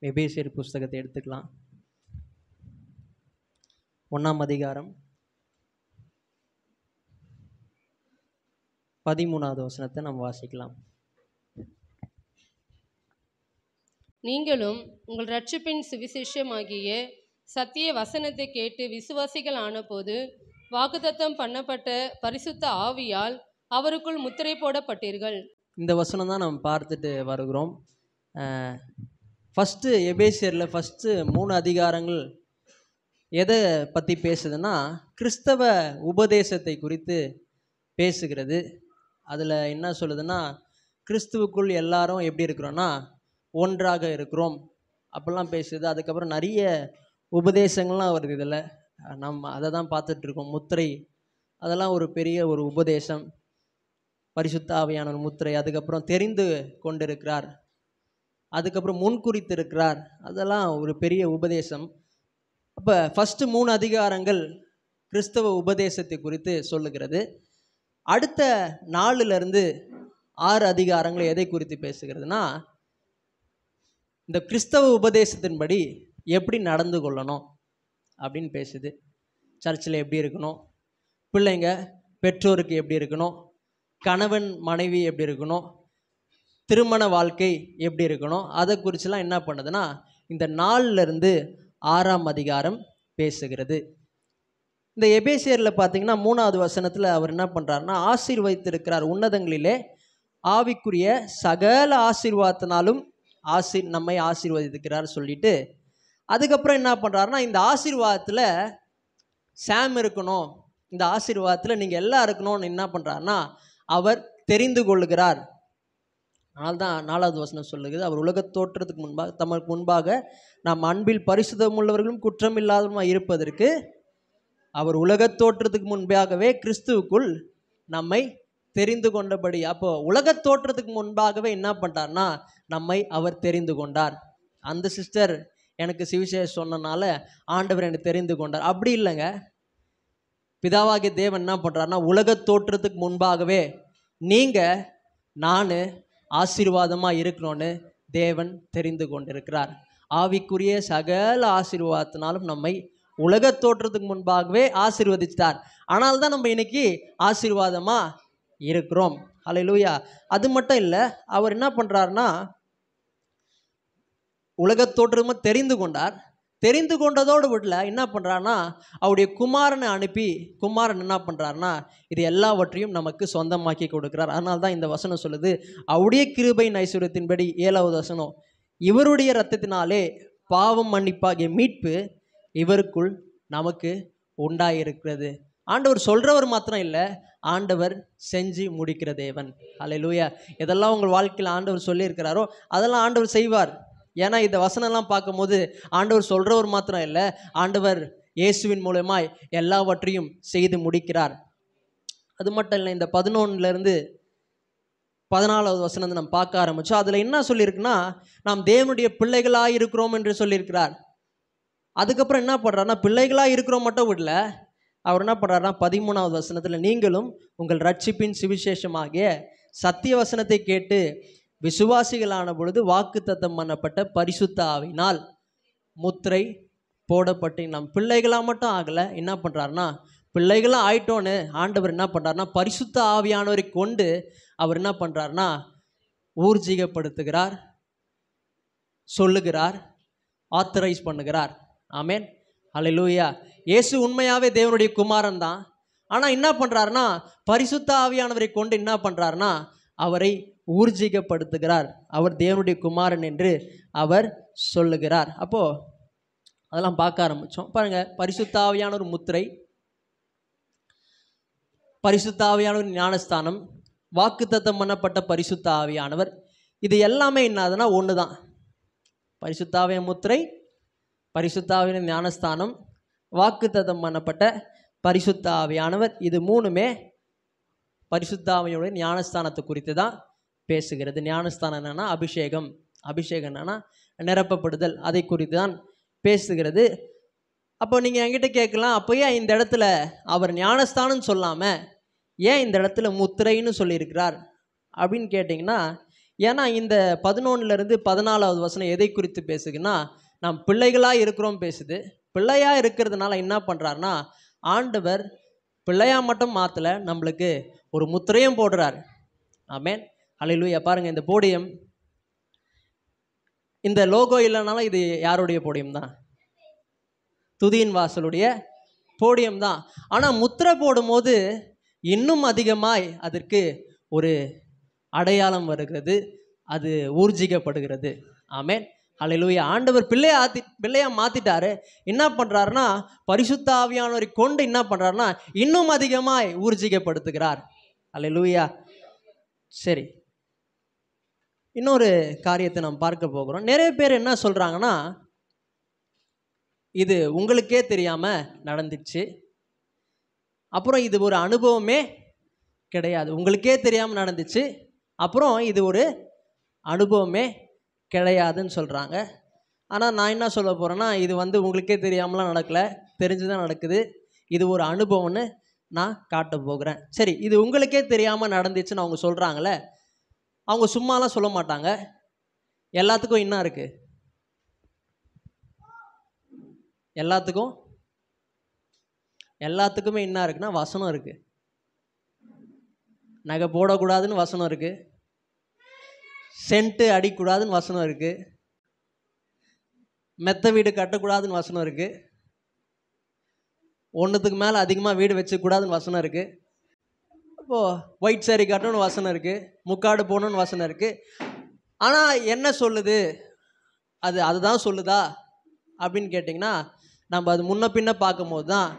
எபேசியர் புஸ்தகத்தை எடுத்துக்கலாம். 1ஆம் அதிகாரம் 13வது வசனத்தை நாம் வாசிக்கலாம். நீங்களும் உங்கள் இரட்சிப்பின் சுவிசேஷமாகிய சத்திய வசனத்தை கேட்டு விசுவாசிகள் ஆனபோது வாக்குத்தத்தம் பண்ணப்பட்ட பரிசுத்த ஆவியால் அவருக்குள் முத்திரை போடப்பட்டீர்கள். இந்த வசனம் தான் நாம் பார்த்துட்டு வருகிறோம். ஃபஸ்ட்டு எபேசியரில் ஃபஸ்ட்டு 3 அதிகாரங்கள் எதை பற்றி பேசுதுன்னா கிறிஸ்தவ உபதேசத்தை குறித்து பேசுகிறது. அதில் என்ன சொல்லுதுன்னா, கிறிஸ்துவுக்குள் எல்லாரும் எப்படி இருக்கிறோன்னா ஒன்றாக இருக்கிறோம் அப்படிலாம் பேசுது. அதுக்கப்புறம் நிறைய உபதேசங்கள்லாம் வருது. இதில் நம்ம அதை தான் பார்த்துட்ருக்கோம். முத்திரை, அதெல்லாம் ஒரு பெரிய ஒரு உபதேசம். பரிசுத்த ஆவியானவர் முத்திரை, அதுக்கப்புறம் தெரிந்து கொண்டிருக்கிறார், அதுக்கப்புறம் முன்குறித்து இருக்கிறார், அதெல்லாம் ஒரு பெரிய உபதேசம். அப்போ ஃபஸ்ட்டு 3 அதிகாரங்கள் கிறிஸ்தவ உபதேசத்தை குறித்து சொல்லுகிறது. அடுத்த 4லேருந்து 6 அதிகாரங்கள் எதை குறித்து பேசுகிறதுனா, இந்த கிறிஸ்தவ உபதேசத்தின்படி எப்படி நடந்து கொள்ளணும் அப்படின்னு பேசுது. சர்ச்சில் எப்படி இருக்கணும், பிள்ளைங்க பெற்றோருக்கு எப்படி இருக்கணும், கணவன் மனைவி எப்படி இருக்கணும், திருமண வாழ்க்கை எப்படி இருக்கணும், அதை குறிச்செல்லாம் என்ன பண்ணுதுன்னா இந்த 4லேருந்து 6ஆம் அதிகாரம் பேசுகிறது. இந்த எபேசியரில் பார்த்தீங்கன்னா 3வது வசனத்தில் அவர் என்ன பண்ணுறாருன்னா, ஆசீர்வதித்திருக்கிறார் உன்னதங்களிலே ஆவிக்குரிய சகல ஆசீர்வாதத்தினாலும் நம்மை ஆசீர்வதித்திருக்கிறார் சொல்லிட்டு, அதுக்கப்புறம் என்ன பண்ணுறாருன்னா, இந்த ஆசீர்வாதத்தில் சாம் இருக்கணும், இந்த ஆசீர்வாதத்தில் நீங்கள் எல்லாம் இருக்கணும்னு என்ன பண்ணுறாருன்னா அவர் தெரிந்து கொள்ளுகிறார். அதனால்தான் 4வது வசனம் சொல்லுகிறது, அவர் உலகத் தோற்றத்துக்கு முன்பாக தமக்கு முன்பாக நாம் அன்பில் பரிசுத்தம் உள்ளவர்களும் குற்றமில்லாதவருமாய் இருப்பதற்கு அவர் உலகத் தோற்றத்துக்கு முன்பாகவே கிறிஸ்துவுக்குள் நம்மை தெரிந்து கொண்டபடி. அப்போ உலகத் தோற்றத்துக்கு முன்பாகவே என்ன பண்ணிட்டார்னா நம்மை அவர் தெரிந்து கொண்டார். அந்த சிஸ்டர் எனக்கு சுவிசேஷம் சொன்னனால ஆண்டவர் எனக்கு தெரிந்து கொண்டார் அப்படி இல்லைங்க. பிதாவாகிய தேவன் என்ன பண்ணுறாருனா, உலகத் தோற்றத்துக்கு முன்பாகவே நீங்கள் நான் ஆசீர்வாதமாக இருக்கணும்னு தேவன் தெரிந்து கொண்டிருக்கிறார். ஆவிக்குரிய சகல ஆசீர்வாதத்தினாலும் நம்மை உலகத் தோற்றத்துக்கு முன்பாகவே ஆசீர்வதித்தார். ஆனால் தான் நம்ம இன்னைக்கு ஆசீர்வாதமாக இருக்கிறோம். ஹல்லேலூயா. அது மட்டும் இல்லை, அவர் என்ன பண்ணுறாருனா உலகத் தோற்றமாக தெரிந்து கொண்டார். தெரிந்து கொண்டதோடு விடல, என்ன பண்ணுறாருனா அவருடைய குமாரனை அனுப்பி, குமாரன் என்ன பண்ணுறாருனா இது எல்லாவற்றையும் நமக்கு சொந்தமாக்கி கொடுக்குறார். அதனால தான் இந்த வசனம் சொல்லுது, அவருடைய கிருபையின் ஐஸ்வர்யத்தின்படி 7வது வசனம், இவருடைய இரத்தத்தினாலே பாவம் மன்னிப்பாகிய மீட்பு இவருக்குள் நமக்கு உண்டாயிருக்கிறது. ஆண்டவர் சொல்கிறவர் மாத்திரம் இல்லை, ஆண்டவர் செஞ்சு முடிக்கிற தேவன். ஹல்லேலூயா. எதெல்லாம் உங்கள் வாழ்க்கையில் ஆண்டவர் சொல்லியிருக்கிறாரோ அதெல்லாம் ஆண்டவர் செய்வார். ஏன்னா இந்த வசனம்லாம் பார்க்கும்போது ஆண்டவர் சொல்கிறவர் மாத்திரம் இல்லை, ஆண்டவர் இயேசுவின் மூலமாய் எல்லாவற்றையும் செய்து முடிக்கிறார். அது மட்டும் இல்லை, இந்த 11லேருந்து 14வது வசனத்தை நம்ம பார்க்க ஆரம்பித்தோம். அதில் என்ன சொல்லியிருக்குன்னா, நாம் தேவனுடைய பிள்ளைகளாக இருக்கிறோம் என்று சொல்லியிருக்கிறார். அதுக்கப்புறம் என்ன பண்ணுறாருனா, பிள்ளைகளாக இருக்கிறோம் மட்டும் விடல, அவர் என்ன பண்ணுறாருனா 13வது வசனத்தில், நீங்களும் உங்கள் ரட்சிப்பின் சுவிசேஷமாகிய சத்திய வசனத்தை கேட்டு விசுவாசிகளான பொழுது வாக்குத்தத்தம் பண்ணப்பட்ட பரிசுத்த ஆவியினால் முத்திரை போடப்பட்டு நம் பிள்ளைகளாக மட்டும் ஆகலை, என்ன பண்ணுறாருனா பிள்ளைகளாக ஆயிட்டோன்னு ஆண்டவர் என்ன பண்ணுறாருனா பரிசுத்த ஆவியானவரை கொண்டு அவர் என்ன பண்ணுறாருனா ஊர்ஜிகப்படுத்துகிறார், சொல்லுகிறார், ஆத்தரைஸ் பண்ணுகிறார். ஆமேன். ஹல்லேலூயா. இயேசு உண்மையாகவே தேவனுடைய குமாரன் தான். ஆனால் என்ன பண்ணுறாருனா பரிசுத்த ஆவியானவரை கொண்டு என்ன பண்ணுறாருனா அவரை ஊர்ஜிகப்படுத்துகிறார். அவர் தேவனுடைய குமாரன் என்று அவர் சொல்லுகிறார். அப்போது அதெல்லாம் பார்க்க ஆரம்பித்தோம். பாருங்கள், பரிசுத்த ஆவியானவர் முத்திரை, பரிசுத்த ஆவியானவர் ஞானஸ்தானம், வாக்குத்தத்தம் பண்ணப்பட்ட பரிசுத்த ஆவியானவர், இது எல்லாமே என்னதுன்னா ஒன்று தான். பரிசுத்த ஆவிய முத்திரை, பரிசுத்த ஆவியின் ஞானஸ்தானம், வாக்குத்தத்தம் பண்ணப்பட்ட பரிசுத்த ஆவியானவர், இது 3மே பரிசுத்த ஆவியோட ஞானஸ்தானத்தை குறித்து தான் பேசுகிறது. ஞானஸ்தானம் என்னன்னா அபிஷேகம், அபிஷேகம் என்னன்னா நிரப்பப்படுதல், அதை குறித்து தான் பேசுகிறது. அப்போ நீங்கள் என்கிட்ட கேட்கலாம், அப்போ ஏன் இந்த இடத்துல அவர் ஞானஸ்தானம் சொல்லாமல் ஏன் இந்த இடத்துல முத்திரைன்னு சொல்லியிருக்கிறார் அப்படின்னு கேட்டிங்கன்னா, ஏன்னா இந்த 11லேருந்து 14வது வசனம் எதை குறித்து பேசுதுன்னா, நாம் பிள்ளைகளாக இருக்கிறோம் பேசுது. பிள்ளையாக இருக்கிறதுனால என்ன பண்ணுறாருன்னா, ஆண்டவர் பிள்ளையாக மட்டும் மாற்றலை, நம்மளுக்கு ஒரு முத்திரையும் போடுறார். ஆமென், அல்லேலூயா. பாருங்கள், இந்த போடியம், இந்த லோகோ இல்லைனாலும் இது யாருடைய போடியம் தான்? துதியின் வாசலுடைய போடியம் தான். ஆனால் முத்திரை போடும்போது இன்னும் அதிகமாய் அதற்கு ஒரு அடையாளம் வருகிறது, அது ஊர்ஜிக்கப்படுகிறது. ஆமென், அல்லேலூயா. ஆண்டவர் பிள்ளையா மாத்திட்டாரு. என்ன பண்றாருன்னா, பரிசுத்த ஆவியானவரை கொண்டு என்ன பண்றாருன்னா இன்னும் அதிகமாய் ஊர்ஜிக்கப்படுத்துகிறார். அல்லேலூயா. சரி, இன்னொரு காரியத்தை நாம் பார்க்க போகிறோம். நிறைய பேர் என்ன சொல்றாங்கன்னா, இது உங்களுக்கே தெரியாம நடந்துச்சு, அப்புறம் இது ஒரு அனுபவமே கிடையாது. உங்களுக்கே தெரியாமல் நடந்துச்சு, அப்புறம் இது ஒரு அனுபவமே கிடையாதுன்னு சொல்கிறாங்க. ஆனால் நான் என்ன சொல்ல போகிறேன்னா, இது உங்களுக்கே தெரியாமலாம் நடக்கலை, தெரிஞ்சுதான் நடக்குது. இது ஒரு அனுபவம்னு நான் காட்ட போகிறேன். சரி, இது உங்களுக்கே தெரியாமல் நடந்துச்சுன்னு அவங்க சொல்கிறாங்களே, அவங்க சும்மாலாம் சொல்ல மாட்டாங்க. எல்லாத்துக்கும் என்ன இருக்குது? எல்லாத்துக்குமே என்ன இருக்குன்னா வசனம் இருக்குது. நகை போடக்கூடாதுன்னு வசனம் இருக்குது, சென்ட்டு அடிக்கூடாதுன்னு வசனம் இருக்குது, மெத்த வீடு கட்டக்கூடாதுன்னு வசனம் இருக்குது, ஒன்றுத்துக்கு மேலே அதிகமாக வீடு வச்சுக்கூடாதுன்னு வசனம் இருக்குது, இப்போது ஒயிட் சாரி கட்டணும்னு வசனம் இருக்குது, முக்காடு போகணுன்னு வசனம் இருக்குது. ஆனால் என்ன சொல்லுது? அதுதான் சொல்லுதா அப்படின்னு கேட்டிங்கன்னா, நம்ம அது முன்ன பின்ன பார்க்கும்போது தான்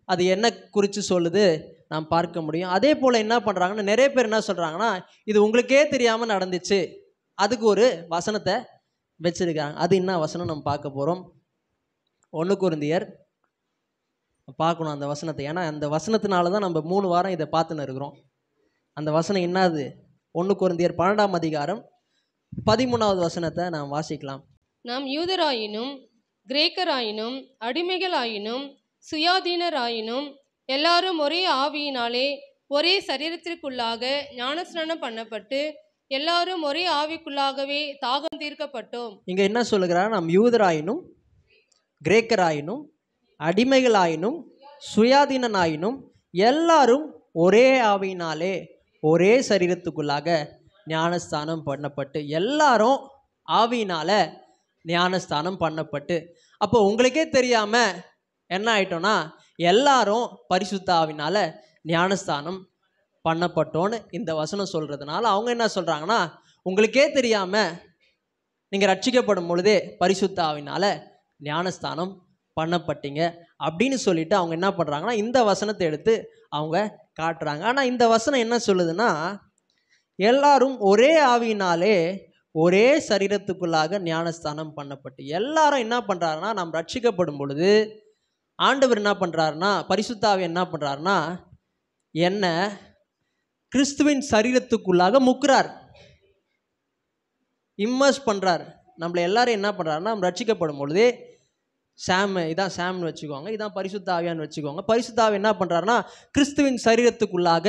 அது என்ன குறித்து சொல்லுது நாம் பார்க்க முடியும். அதே போல் என்ன பண்ணுறாங்கன்னா, நிறைய பேர் என்ன சொல்கிறாங்கன்னா, இது உங்களுக்கே தெரியாமல் நடந்துச்சு, அதுக்கு ஒரு வசனத்தை வச்சுருக்காங்க. அது என்ன வசனம் நம்ம பார்க்க போகிறோம். 1 கொரிந்தியர் பார்க்கணும் அந்த வசனத்தை. ஏன்னா அந்த வசனத்தினால தான் நம்ம 3 வாரம் இதை பார்த்துன்னு இருக்கிறோம். அந்த வசனம் என்னது? 1 கொரிந்தியர் 12ஆம் அதிகாரம் 13வது வசனத்தை நாம் வாசிக்கலாம். நாம் யூதராயினும் கிரேக்கராயினும் அடிமைகளாயினும் சுயாதீனராயினும் எல்லாரும் ஒரே ஆவியினாலே ஒரே சரீரத்திற்குள்ளாக ஞானஸ்நானம் பண்ணப்பட்டு எல்லாரும் ஒரே ஆவிக்குள்ளாகவே தாகம் தீர்க்கப்பட்டோம். இங்க என்ன சொல்லுகிறார்? நாம் யூதராயினும் கிரேக்கராயினும் அடிமைகளாயினும் சுயாதீனனாயினும் எல்லாரும் ஒரே ஆவியினாலே ஒரே சரீரத்துக்குள்ளாக ஞானஸ்தானம் பண்ணப்பட்டு, எல்லாரும் ஆவியினால ஞானஸ்தானம் பண்ணப்பட்டு. அப்போ உங்களுக்கே தெரியாம என்ன ஆயிட்டோம்னா, எல்லாரும் பரிசுத்த ஆவியினால ஞானஸ்தானம் பண்ணப்பட்டோன்னு இந்த வசனம் சொல்றதுனால அவங்க என்ன சொல்றாங்கன்னா, உங்களுக்கே தெரியாம நீங்க ரட்சிக்கப்படும் பொழுதே பரிசுத்த ஆவியினால ஞானஸ்தானம் பண்ணப்பட்டீங்க அப்படின்னு சொல்லிட்டு அவங்க என்ன பண்றாங்கன்னா, இந்த வசனத்தை எடுத்து அவங்க காட்டுறாங்க. ஆனா இந்த வசனம் என்ன சொல்லுதுன்னா, எல்லாரும் ஒரே ஆவியினாலே ஒரே சரீரத்துக்குள்ளாக ஞானஸ்தானம் பண்ணப்பட்டு. எல்லாரும் என்ன பண்றாருன்னா, நாம் ரட்சிக்கப்படும் பொழுது ஆண்டவர் என்ன பண்றாருன்னா, பரிசுத்த ஆவி என்ன பண்றாருன்னா, என்ன கிறிஸ்துவின் சரீரத்துக்குள்ளாக முக்குறார், இம்மர்ஸ் பண்றார். நம்மளை எல்லாரும் என்ன பண்றாருன்னா, நம்ம ரட்சிக்கப்படும் பொழுதே இதான் சாம்னு வச்சுக்கோங்க, இதான் பரிசுத்த ஆவியான்னு வச்சுக்கோங்க. பரிசுத்த ஆவி என்ன பண்றாருன்னா, கிறிஸ்துவின் சரீரத்துக்குள்ளாக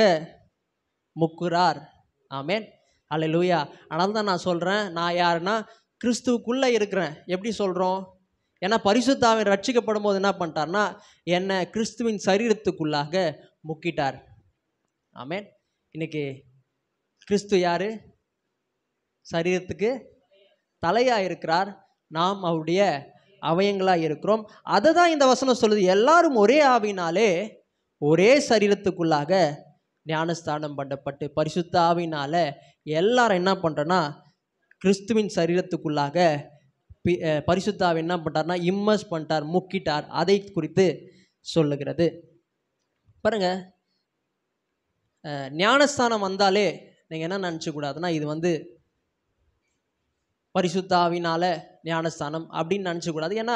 முக்குறார். ஆமென், அல்லேலூயா. அதனால தான் நான் சொல்றேன், நான் யாருன்னா கிறிஸ்துவுக்குள்ள இருக்கிறேன். எப்படி சொல்றோம்? ஏன்னா பரிசுத்த ஆவி ரட்சிக்கப்படும் போது என்ன பண்ணிட்டார்னா, என்ன கிறிஸ்துவின் சரீரத்துக்குள்ளாக முக்கிட்டார். ஆமென். இன்னைக்கு கிறிஸ்து யாரு? சரீரத்துக்கு தலையா இருக்கிறார், நாம் அவருடைய அவயங்களா இருக்கிறோம். அதை தான் இந்த வசனம் சொல்லுது. எல்லாரும் ஒரே ஆவினாலே ஒரே சரீரத்துக்குள்ளாக ஞானஸ்தானம் பண்ணப்பட்டு, பரிசுத்த ஆவினால எல்லாரும் என்ன பண்றோன்னா, கிறிஸ்துவின் சரீரத்துக்குள்ளாக பரிசுத்த ஆவி என்ன பண்ணிட்டார்னா இம்மர்ஸ் பண்ணிட்டார், முக்கிட்டார். அதை குறித்து சொல்லுகிறது. பாருங்க, ஞானஸ்தானம் வந்தாலே நீங்கள் என்ன நினச்சக்கூடாதுன்னா, இது பரிசுத்த ஆவினால ஞானஸ்தானம் அப்படின்னு நினச்சக்கூடாது. ஏன்னா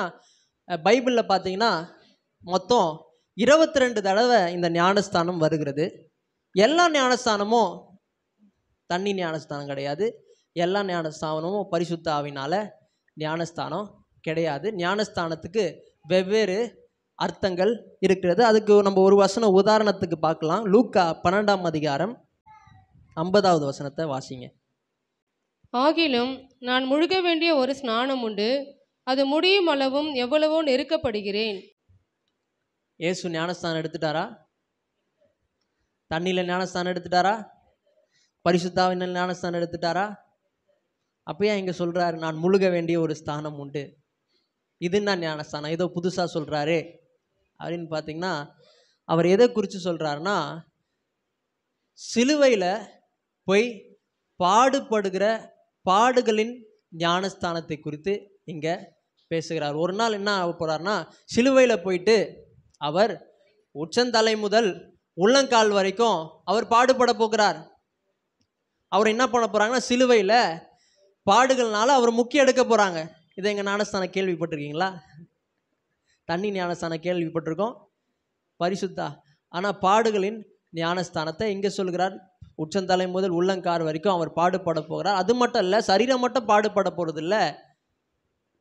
பைபிளில் பார்த்தீங்கன்னா மொத்தம் 22 தடவை இந்த ஞானஸ்தானம் வருகிறது. எல்லா ஞானஸ்தானமும் தண்ணி ஞானஸ்தானம் கிடையாது, எல்லா ஞானஸ்தானமும் பரிசுத்த ஆவினால ஞானஸ்தானம் கிடையாது. ஞானஸ்தானத்துக்கு வெவ்வேறு அர்த்தங்கள் இருக்கிறது. அதுக்கு நம்ம ஒரு வசனம் உதாரணத்துக்கு பார்க்கலாம். லூக்கா 12ஆம் அதிகாரம் 50வது வசனத்தை வாசிங்க. ஆகிலும் நான் முழுக வேண்டிய ஒரு ஸ்நானம் உண்டு, அது முடியும் அளவும் எவ்வளவோ நெருக்கப்படுகிறேன். இயேசு ஞானஸ்தானம் எடுத்துட்டாரா? தண்ணியில் ஞானஸ்தானம் எடுத்துட்டாரா? பரிசுத்தாவின் ஞானஸ்தானம் எடுத்துட்டாரா? அப்பயே இங்கே சொல்கிறாரு, நான் முழுக வேண்டிய ஒரு ஸ்தானம் உண்டு. இதுன்னா ஞானஸ்தானம் ஏதோ புதுசாக சொல்கிறாரு அப்படின்னு பார்த்தீங்கன்னா, அவர் எதை குறித்து சொல்கிறாருன்னா, சிலுவையில் போய் பாடுபடுகிற பாடுகளின் ஞானஸ்தானத்தை குறித்து இங்கே பேசுகிறார். ஒரு நாள் என்ன ஆக போகிறார்னா, சிலுவையில் போயிட்டு அவர் உச்சந்தலை முதல் உள்ளங்கால் வரைக்கும் அவர் பாடுபட போகிறார். அவர் என்ன பண்ண போகிறாங்கன்னா, சிலுவையில் பாடுகள்னால அவர் முக்கிய எடுக்க போகிறாங்க. இதை எங்கள் ஞானஸ்தானம் கேள்விப்பட்டிருக்கீங்களா? தண்ணி ஞானஸ்தானம் கேள்விப்பட்டிருக்கோம், பரிசுத்தா. ஆனால் பாடுகளின் ஞானஸ்தானத்தை இங்கே சொல்கிறார். உச்சந்தலை முதல் உள்ளங்கார் வரைக்கும் அவர் பாடுபட போகிறார். அது மட்டும் இல்லை, சரீரம் மட்டும் பாடுபட போகிறது இல்லை,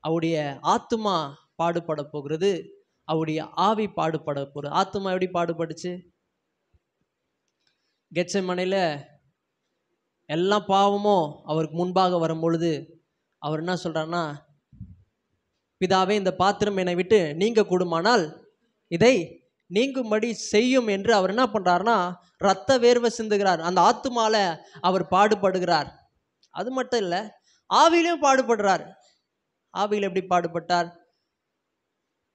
அவருடைய ஆத்துமா பாடுபட போகிறது, அவருடைய ஆவி பாடுபட போகிறது. ஆத்துமா எப்படி பாடுபடுச்சு? கெத்செமனேல எல்லா பாவமும் அவருக்கு முன்பாக வரும் பொழுது அவர் என்ன சொல்கிறாருன்னா, பிதாவே இந்த பாத்திரம் என்னை விட்டு நீங்க கூடுமானால் இதை நீங்கும்படி செய்யும் என்று அவர் என்ன பண்ணுறாருன்னா, இரத்த வேர்வை சிந்துகிறார். அந்த ஆத்துமால அவர் பாடுபடுகிறார். அது மட்டும் இல்லை, ஆவியிலையும் பாடுபடுறார். ஆவியில் எப்படி பாடுபட்டார்?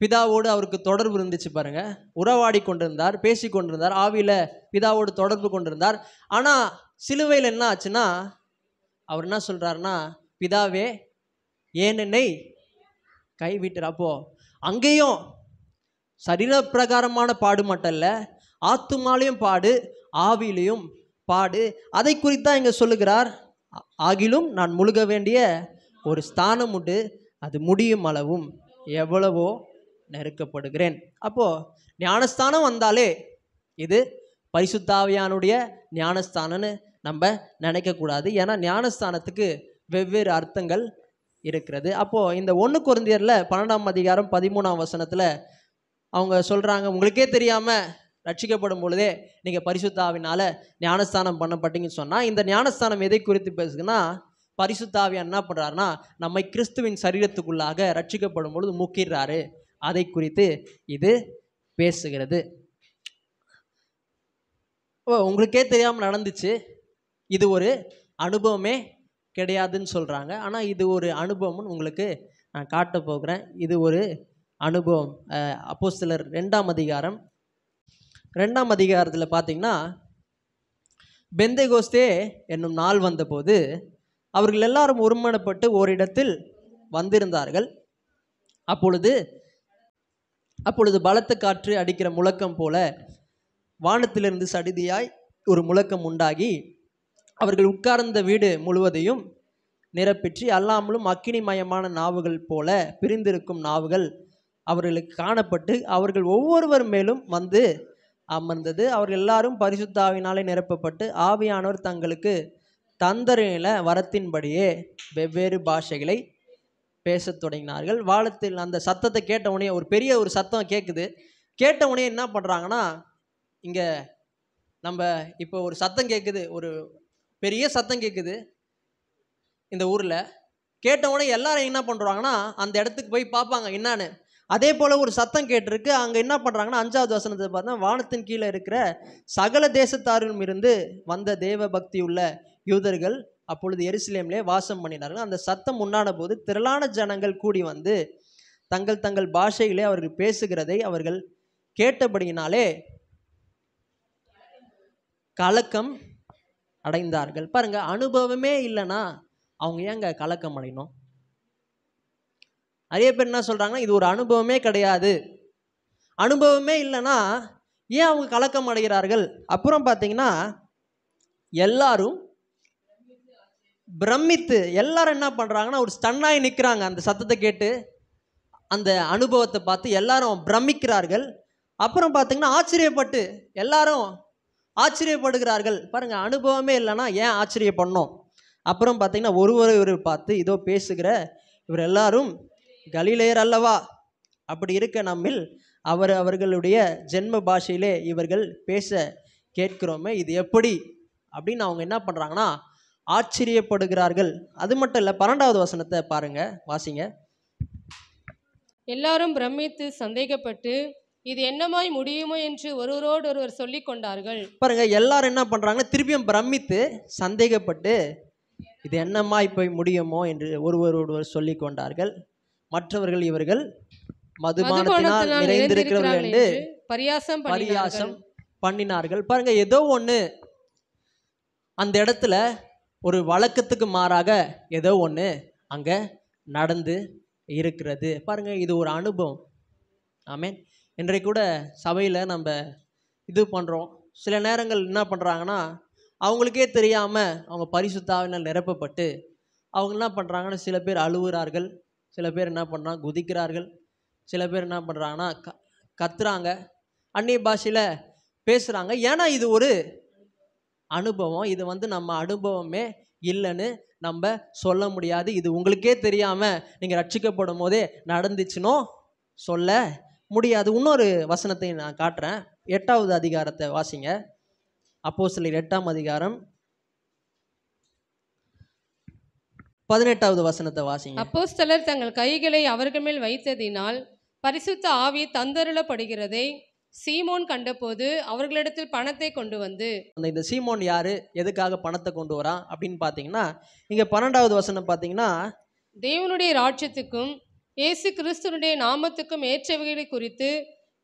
பிதாவோடு அவருக்கு தொடர்பு இருந்துச்சு பாருங்க, உறவாடி கொண்டிருந்தார், பேசி கொண்டிருந்தார், ஆவியில் பிதாவோடு தொடர்பு கொண்டிருந்தார். ஆனால் சிலுவையில் என்ன ஆச்சுன்னா, அவர் என்ன சொல்கிறாருன்னா, பிதாவே ஏன் என்னை கைவிட்டார். அப்போ அங்கேயும் சரீர பிரகாரமான பாடு மட்டும் இல்லை, ஆத்துமாலையும் பாடு, ஆவியிலையும் பாடு. அதை குறித்தான் இங்கே சொல்லுகிறார். ஆகிலும் நான் முழுக வேண்டிய ஒரு ஸ்தானம் உண்டு, அது முடியும் அளவும் எவ்வளவோ நெருக்கப்படுகிறேன். அப்போ ஞானஸ்தானம் வந்தாலே இது பரிசுத்தாவியானுடைய ஞானஸ்தானம்னு நம்ம நினைக்கக்கூடாது. ஏன்னா ஞானஸ்தானத்துக்கு வெவ்வேறு அர்த்தங்கள் இருக்கிறது. அப்போது இந்த 1 கொரிந்தியரில் 12ஆம் அதிகாரம் 13ஆம் வசனத்தில் அவங்க சொல்கிறாங்க, உங்களுக்கே தெரியாமல் ரட்சிக்கப்படும் பொழுதே நீங்கள் பரிசுத்தாவினால் ஞானஸ்தானம் பண்ணப்பட்டீங்கன்னு சொன்னால், இந்த ஞானஸ்தானம் எதை குறித்து பேசுதுன்னா, பரிசுத்தாவியான் என்ன பண்ணுறாருன்னா, நம்மை கிறிஸ்துவின் சரீரத்துக்குள்ளாக ரட்சிக்கப்படும் பொழுது முக்கிடுறாரு. அதை குறித்து இது பேசுகிறது. உங்களுக்கே தெரியாமல் நடந்துச்சு, இது ஒரு அனுபவமே கிடையாதுன்னு சொல்கிறாங்க. ஆனால் இது ஒரு அனுபவம்னு உங்களுக்கு நான் காட்ட போகிறேன். இது ஒரு அனுபவம். அப்போஸ்தலர் 2ஆம் அதிகாரம் 2ஆம் அதிகாரத்தில் பார்த்தீங்கன்னா, பெந்தேகோஸ்தே என்னும் நாள் வந்தபோது அவர்கள் எல்லாரும் ஒருமனப்பட்டு ஓரிடத்தில் வந்திருந்தார்கள். அப்பொழுது பலத்த காற்று அடிக்கிற முழக்கம் போல வானத்திலிருந்து சடிதியாய் ஒரு முழக்கம் உண்டாகி அவர்கள் உட்கார்ந்த வீடு முழுவதையும் நிரப்பிற்றி, அல்லாமலும் அக்கினிமயமான நாவுகள் போல பிரிந்திருக்கும் நாவுகள் அவர்களுக்கு காணப்பட்டு அவர்கள் ஒவ்வொருவர் மேலும் வந்து அமர்ந்தது. அவர்கள் எல்லாரும் பரிசுத்தாவினாலே நிரப்பப்பட்டு ஆவியானவர் தங்களுக்கு தந்தரில வரத்தின்படியே வெவ்வேறு பாஷைகளை பேசத் தொடங்கினார்கள். வானத்தில் அந்த சத்தத்தை கேட்ட உடனே ஒரு பெரிய ஒரு சத்தம் கேட்குது. கேட்ட உடனே என்ன பண்ணுறாங்கன்னா, இங்கே நம்ம இப்போ ஒரு சத்தம் கேட்குது, ஒரு பெரிய சத்தம் கேட்குது இந்த ஊரில். கேட்ட உடனே எல்லாரும் என்ன பண்ணுறாங்கன்னா, அந்த இடத்துக்கு போய் பார்ப்பாங்க என்னான்னு. அதே போல் ஒரு சத்தம் கேட்டிருக்கு. அங்கே என்ன பண்ணுறாங்கன்னா, 5ஆவது வசனத்தை பார்த்தா, வானத்தின் கீழே இருக்கிற சகல தேசத்தாரிலும் இருந்து வந்த தேவ பக்தி உள்ள யூதர்கள் அப்பொழுது எருசலேமிலே வாசம் பண்ணினார்கள். அந்த சத்தம் உண்டான போது திரளான ஜனங்கள் கூடி வந்து தங்கள் தங்கள் பாஷைகளே அவர்கள் பேசுகிறதை அவர்கள் கேட்டபடியினாலே கலக்கம் அடைந்தார்கள். பாருங்க, அனுபவமே இல்லைன்னா அவங்க ஏங்க கலக்கம் அடையணும்? நிறைய பேர் என்ன சொல்றாங்கன்னா, இது ஒரு அனுபவமே கிடையாது. அனுபவமே இல்லைன்னா ஏன் அவங்க கலக்கம் அடைகிறார்கள்? அப்புறம் பார்த்தீங்கன்னா, எல்லாரும் பிரமித்து எல்லாரும் என்ன பண்றாங்கன்னா, ஒரு ஸ்டன்னாகி நிற்கிறாங்க. அந்த சத்தத்தை கேட்டு அந்த அனுபவத்தை பார்த்து எல்லாரும் பிரமிக்கிறார்கள். அப்புறம் பார்த்தீங்கன்னா, ஆச்சரியப்பட்டு எல்லாரும் ஆச்சரியப்படுகிறார்கள். பாருங்க, அனுபவமே இல்லைன்னா ஏன் ஆச்சரியப்படணும்? அப்புறம் பார்த்தீங்கன்னா, ஒருவர் பார்த்து இதோ பேசுகிற இவர் எல்லாரும் கலிலேயர் அல்லவா? அப்படி இருக்க நம்மில் அவர்களுடைய ஜென்ம பாஷையிலே இவர்கள் பேச கேட்கிறோமே, இது எப்படி அப்படின்னு அவங்க என்ன பண்ணுறாங்கன்னா ஆச்சரியப்படுகிறார்கள். அது மட்டும் இல்லை, 12வது வசனத்தை பாருங்க, வாசிங்க. எல்லாரும் பிரமித்து சந்தேகப்பட்டு இது என்னமாய் முடியுமோ என்று ஒருவரோடு ஒருவர் சொல்லிக் கொண்டார்கள். பாருங்க, எல்லாரும் என்ன பண்றாங்க, திருப்பியும் பிரமித்து சந்தேகப்பட்டு இது என்னமாய் போய் முடியுமோ என்று ஒருவரோடு சொல்லி கொண்டார்கள். மற்றவர்கள் இவர்கள் மதுபானத்தினால் நிறைந்திருக்கிறவர்கள் என்று பரியாசம் பண்ணினார்கள். பாருங்க, ஏதோ ஒன்று அந்த இடத்துல ஒரு வழக்கத்துக்கு மாறாக ஏதோ ஒன்று அங்க நடந்து இருக்கிறது. பாருங்க, இது ஒரு அனுபவம். ஆமென். இன்றைக்கு கூட சபையில் நம்ம இது பண்ணுறோம். சில நேரங்கள் என்ன பண்ணுறாங்கன்னா, அவங்களுக்கே தெரியாமல் அவங்க பரிசுத்த ஆவியினால் நிரப்பப்பட்டு அவங்க என்ன பண்ணுறாங்கன்னா, சில பேர் அழுவுறார்கள், சில பேர் என்ன பண்ணுறாங்க குதிக்கிறார்கள், சில பேர் என்ன பண்ணுறாங்கன்னா கத்துறாங்க, அந்நிய பாஷையில் பேசுகிறாங்க. ஏன்னா இது ஒரு அனுபவம். இது நம்ம அனுபவமே இல்லைன்னு நம்ம சொல்ல முடியாது. இது உங்களுக்கே தெரியாமல் நீங்கள் ரட்சிக்கப்படும் போதே நடந்துச்சுன்னோ சொல்ல முடியாது. இன்னொரு வசனத்தை நான் காட்டுறேன். 8வது அதிகாரத்தை வாசிங்க. அப்போஸ்தலர் 8ஆம் அதிகாரம் 18வது வசனத்தை வாசிங்க. அப்போஸ்தலர் தங்கள் கைகளை அவர்கள் மேல் வைத்ததினால் பரிசுத்த ஆவி தந்தருளப்படுகிறதை சீமோன் கண்டபோது அவர்களிடத்தில் பணத்தை கொண்டு வந்து. இந்த சீமோன் யாரு, எதுக்காக பணத்தை கொண்டு வரான் அப்படின்னு பார்த்தீங்கன்னா, இங்கே 12வது வசனம் பார்த்தீங்கன்னா, தேவனுடைய ராஜ்யத்துக்கும் இயேசு கிறிஸ்துனுடைய நாமத்துக்கும் ஏற்றவைகளை குறித்து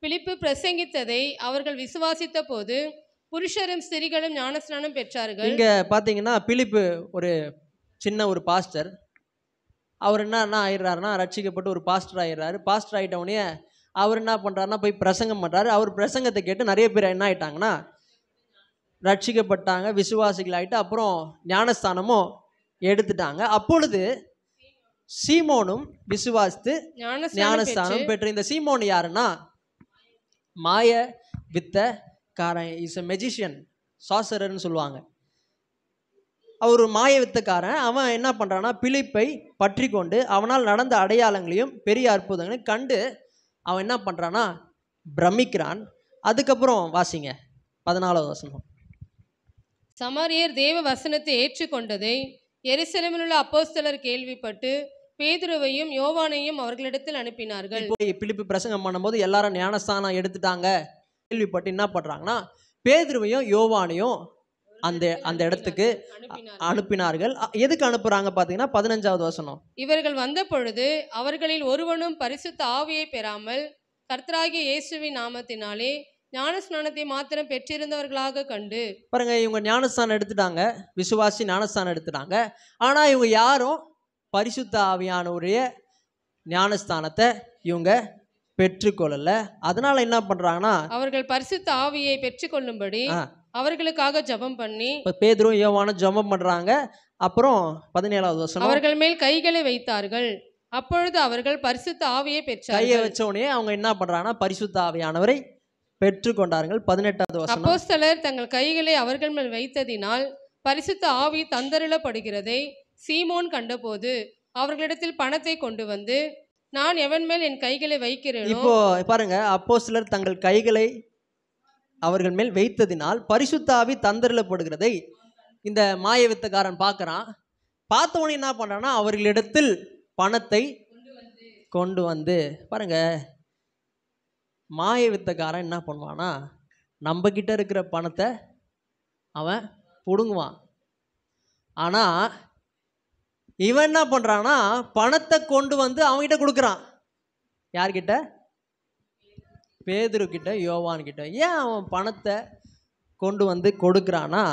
பிலிப்பு பிரசங்கித்ததை அவர்கள் விசுவாசித்த போது புருஷரும் ஸ்திரீகளும் ஞானஸ்நானம் பெற்றார்கள். இங்க பார்த்தீங்கன்னா, பிலிப்பு ஒரு சின்ன ஒரு பாஸ்டர். அவர் என்ன ஆயிடுறாருன்னா, ரட்சிக்கப்பட்டு ஒரு பாஸ்டர் ஆயிடுறாரு. பாஸ்டர் ஆகிட்டவுடனே அவர் என்ன பண்ணுறாருன்னா, போய் பிரசங்கம் பண்ணுறாரு. அவர் பிரசங்கத்தை கேட்டு நிறைய பேர் என்ன ஆயிட்டாங்கன்னா ரட்சிக்கப்பட்டாங்க, விசுவாசிகள் ஆகிட்டு அப்புறம் ஞானஸ்தானமும் எடுத்துட்டாங்க. அப்பொழுது சீமோனும் விசுவாசித்து ஞானஸ்தானம் பெற்று. இந்த சீமோன் யாருன்னா, மாய வித்தக்காரன், இஸ் எ மெஜிஷியன், சாசரர்னு சொல்லுவாங்க. அவர் மாய வித்தக்காரன். அவன் என்ன பண்ணுறான்னா, பிலிப்பை பற்றி கொண்டு அவனால் நடந்த அடையாளங்களையும் பெரிய அற்புதங்களையும் கண்டு அவன் என்ன பண்ணுறான்னா பிரமிக்கிறான். அதுக்கப்புறம் வாசிங்க 14வது வசனம். சமாரியர் தேவ வசனத்தை ஏற்றுக்கொண்டதை எருசலேமில் உள்ள அப்போஸ்தலர் கேள்விப்பட்டு பேதுருவையும் யோவானையும் அவர்களிடத்தில் அனுப்பினார்கள். பிலிப்பு பிரசங்கம் பண்ணும்போது எல்லாரும் ஞானஸ்தானம் எடுத்துட்டாங்க கேள்விப்பட்டு என்ன பண்றாங்கன்னா, பேதுருவையும் யோவானையும் அந்த இடத்துக்கு அனுப்பினார்கள். எதுக்கு அனுப்புறாங்க பார்த்தீங்கன்னா 15வது வசனம். இவர்கள் வந்த பொழுது அவர்களில் ஒருவனும் பரிசுத்த ஆவியை பெறாமல் கர்த்தராகிய இயேசுவின் நாமத்தினாலே ஞானஸ்நானத்தை மாத்திரம் பெற்றிருந்தவர்களாக கண்டு. பாருங்க, இவங்க ஞானஸ்தானம் எடுத்துட்டாங்க, விசுவாசி ஞானஸ்தானம் எடுத்துட்டாங்க. ஆனா இவங்க யாரும் பரிசுத்த ஆவியானவருடைய ஞானஸ்தானத்தை இவங்க பெற்றுக்கொள்ளல. அதனால என்ன பண்றாங்கன்னா, அவர்கள் பரிசுத்த ஆவியை பெற்றுக்கொள்ளும்படி அவர்களுக்காக ஜெபம் பண்ணி, பேதுரு யோவானும் ஜெபம் பண்றாங்க. அப்புறம் 17வது வசனம், அவர்கள் மேல் கைகளை வைத்தார்கள். அப்பொழுது அவர்கள் பரிசுத்த ஆவியை பெற்றார்கள். கையை வச்ச உடனே அவங்க என்ன பண்றாங்கன்னா பரிசுத்த ஆவியானவரை பெற்றுக்கொண்டார்கள். 18வது வசனம், அப்போஸ்தலர் தங்கள் கைகளை அவர்கள் மேல் வைத்ததினால் பரிசுத்த ஆவி தந்தருளப்படுகிறதை சீமோன் கண்டபோது அவர்களிடத்தில் பணத்தை கொண்டு வந்து, நான் எவன் மேல் என் கைகளை வைக்கிறேனோ. இப்போ பாருங்க, அப்போஸ்தலர் தங்கள் கைகளை அவர்கள் மேல் வைத்ததினால் பரிசுத்த ஆவி தந்தருளப்படுகிறதை இந்த மாய வித்தக்காரன் பார்க்கறான். பார்த்தவனே என்ன பண்றான்னா, அவர்களிடத்தில் பணத்தை கொண்டு வந்து. பாருங்க, மாய வித்தக்காரன் என்ன பண்ணுவானா, நம்ம கிட்ட இருக்கிற பணத்தை அவன் புடுங்குவான். ஆனா இவன் என்ன பண்றான்னா, பணத்தை கொண்டு வந்து அவன்கிட்ட கொடுக்குறான். யார்கிட்ட? பேதுரு கிட்ட, யோவான் கிட்ட. ஏன் அவன் பணத்தை கொண்டு வந்து கொடுக்குறானா?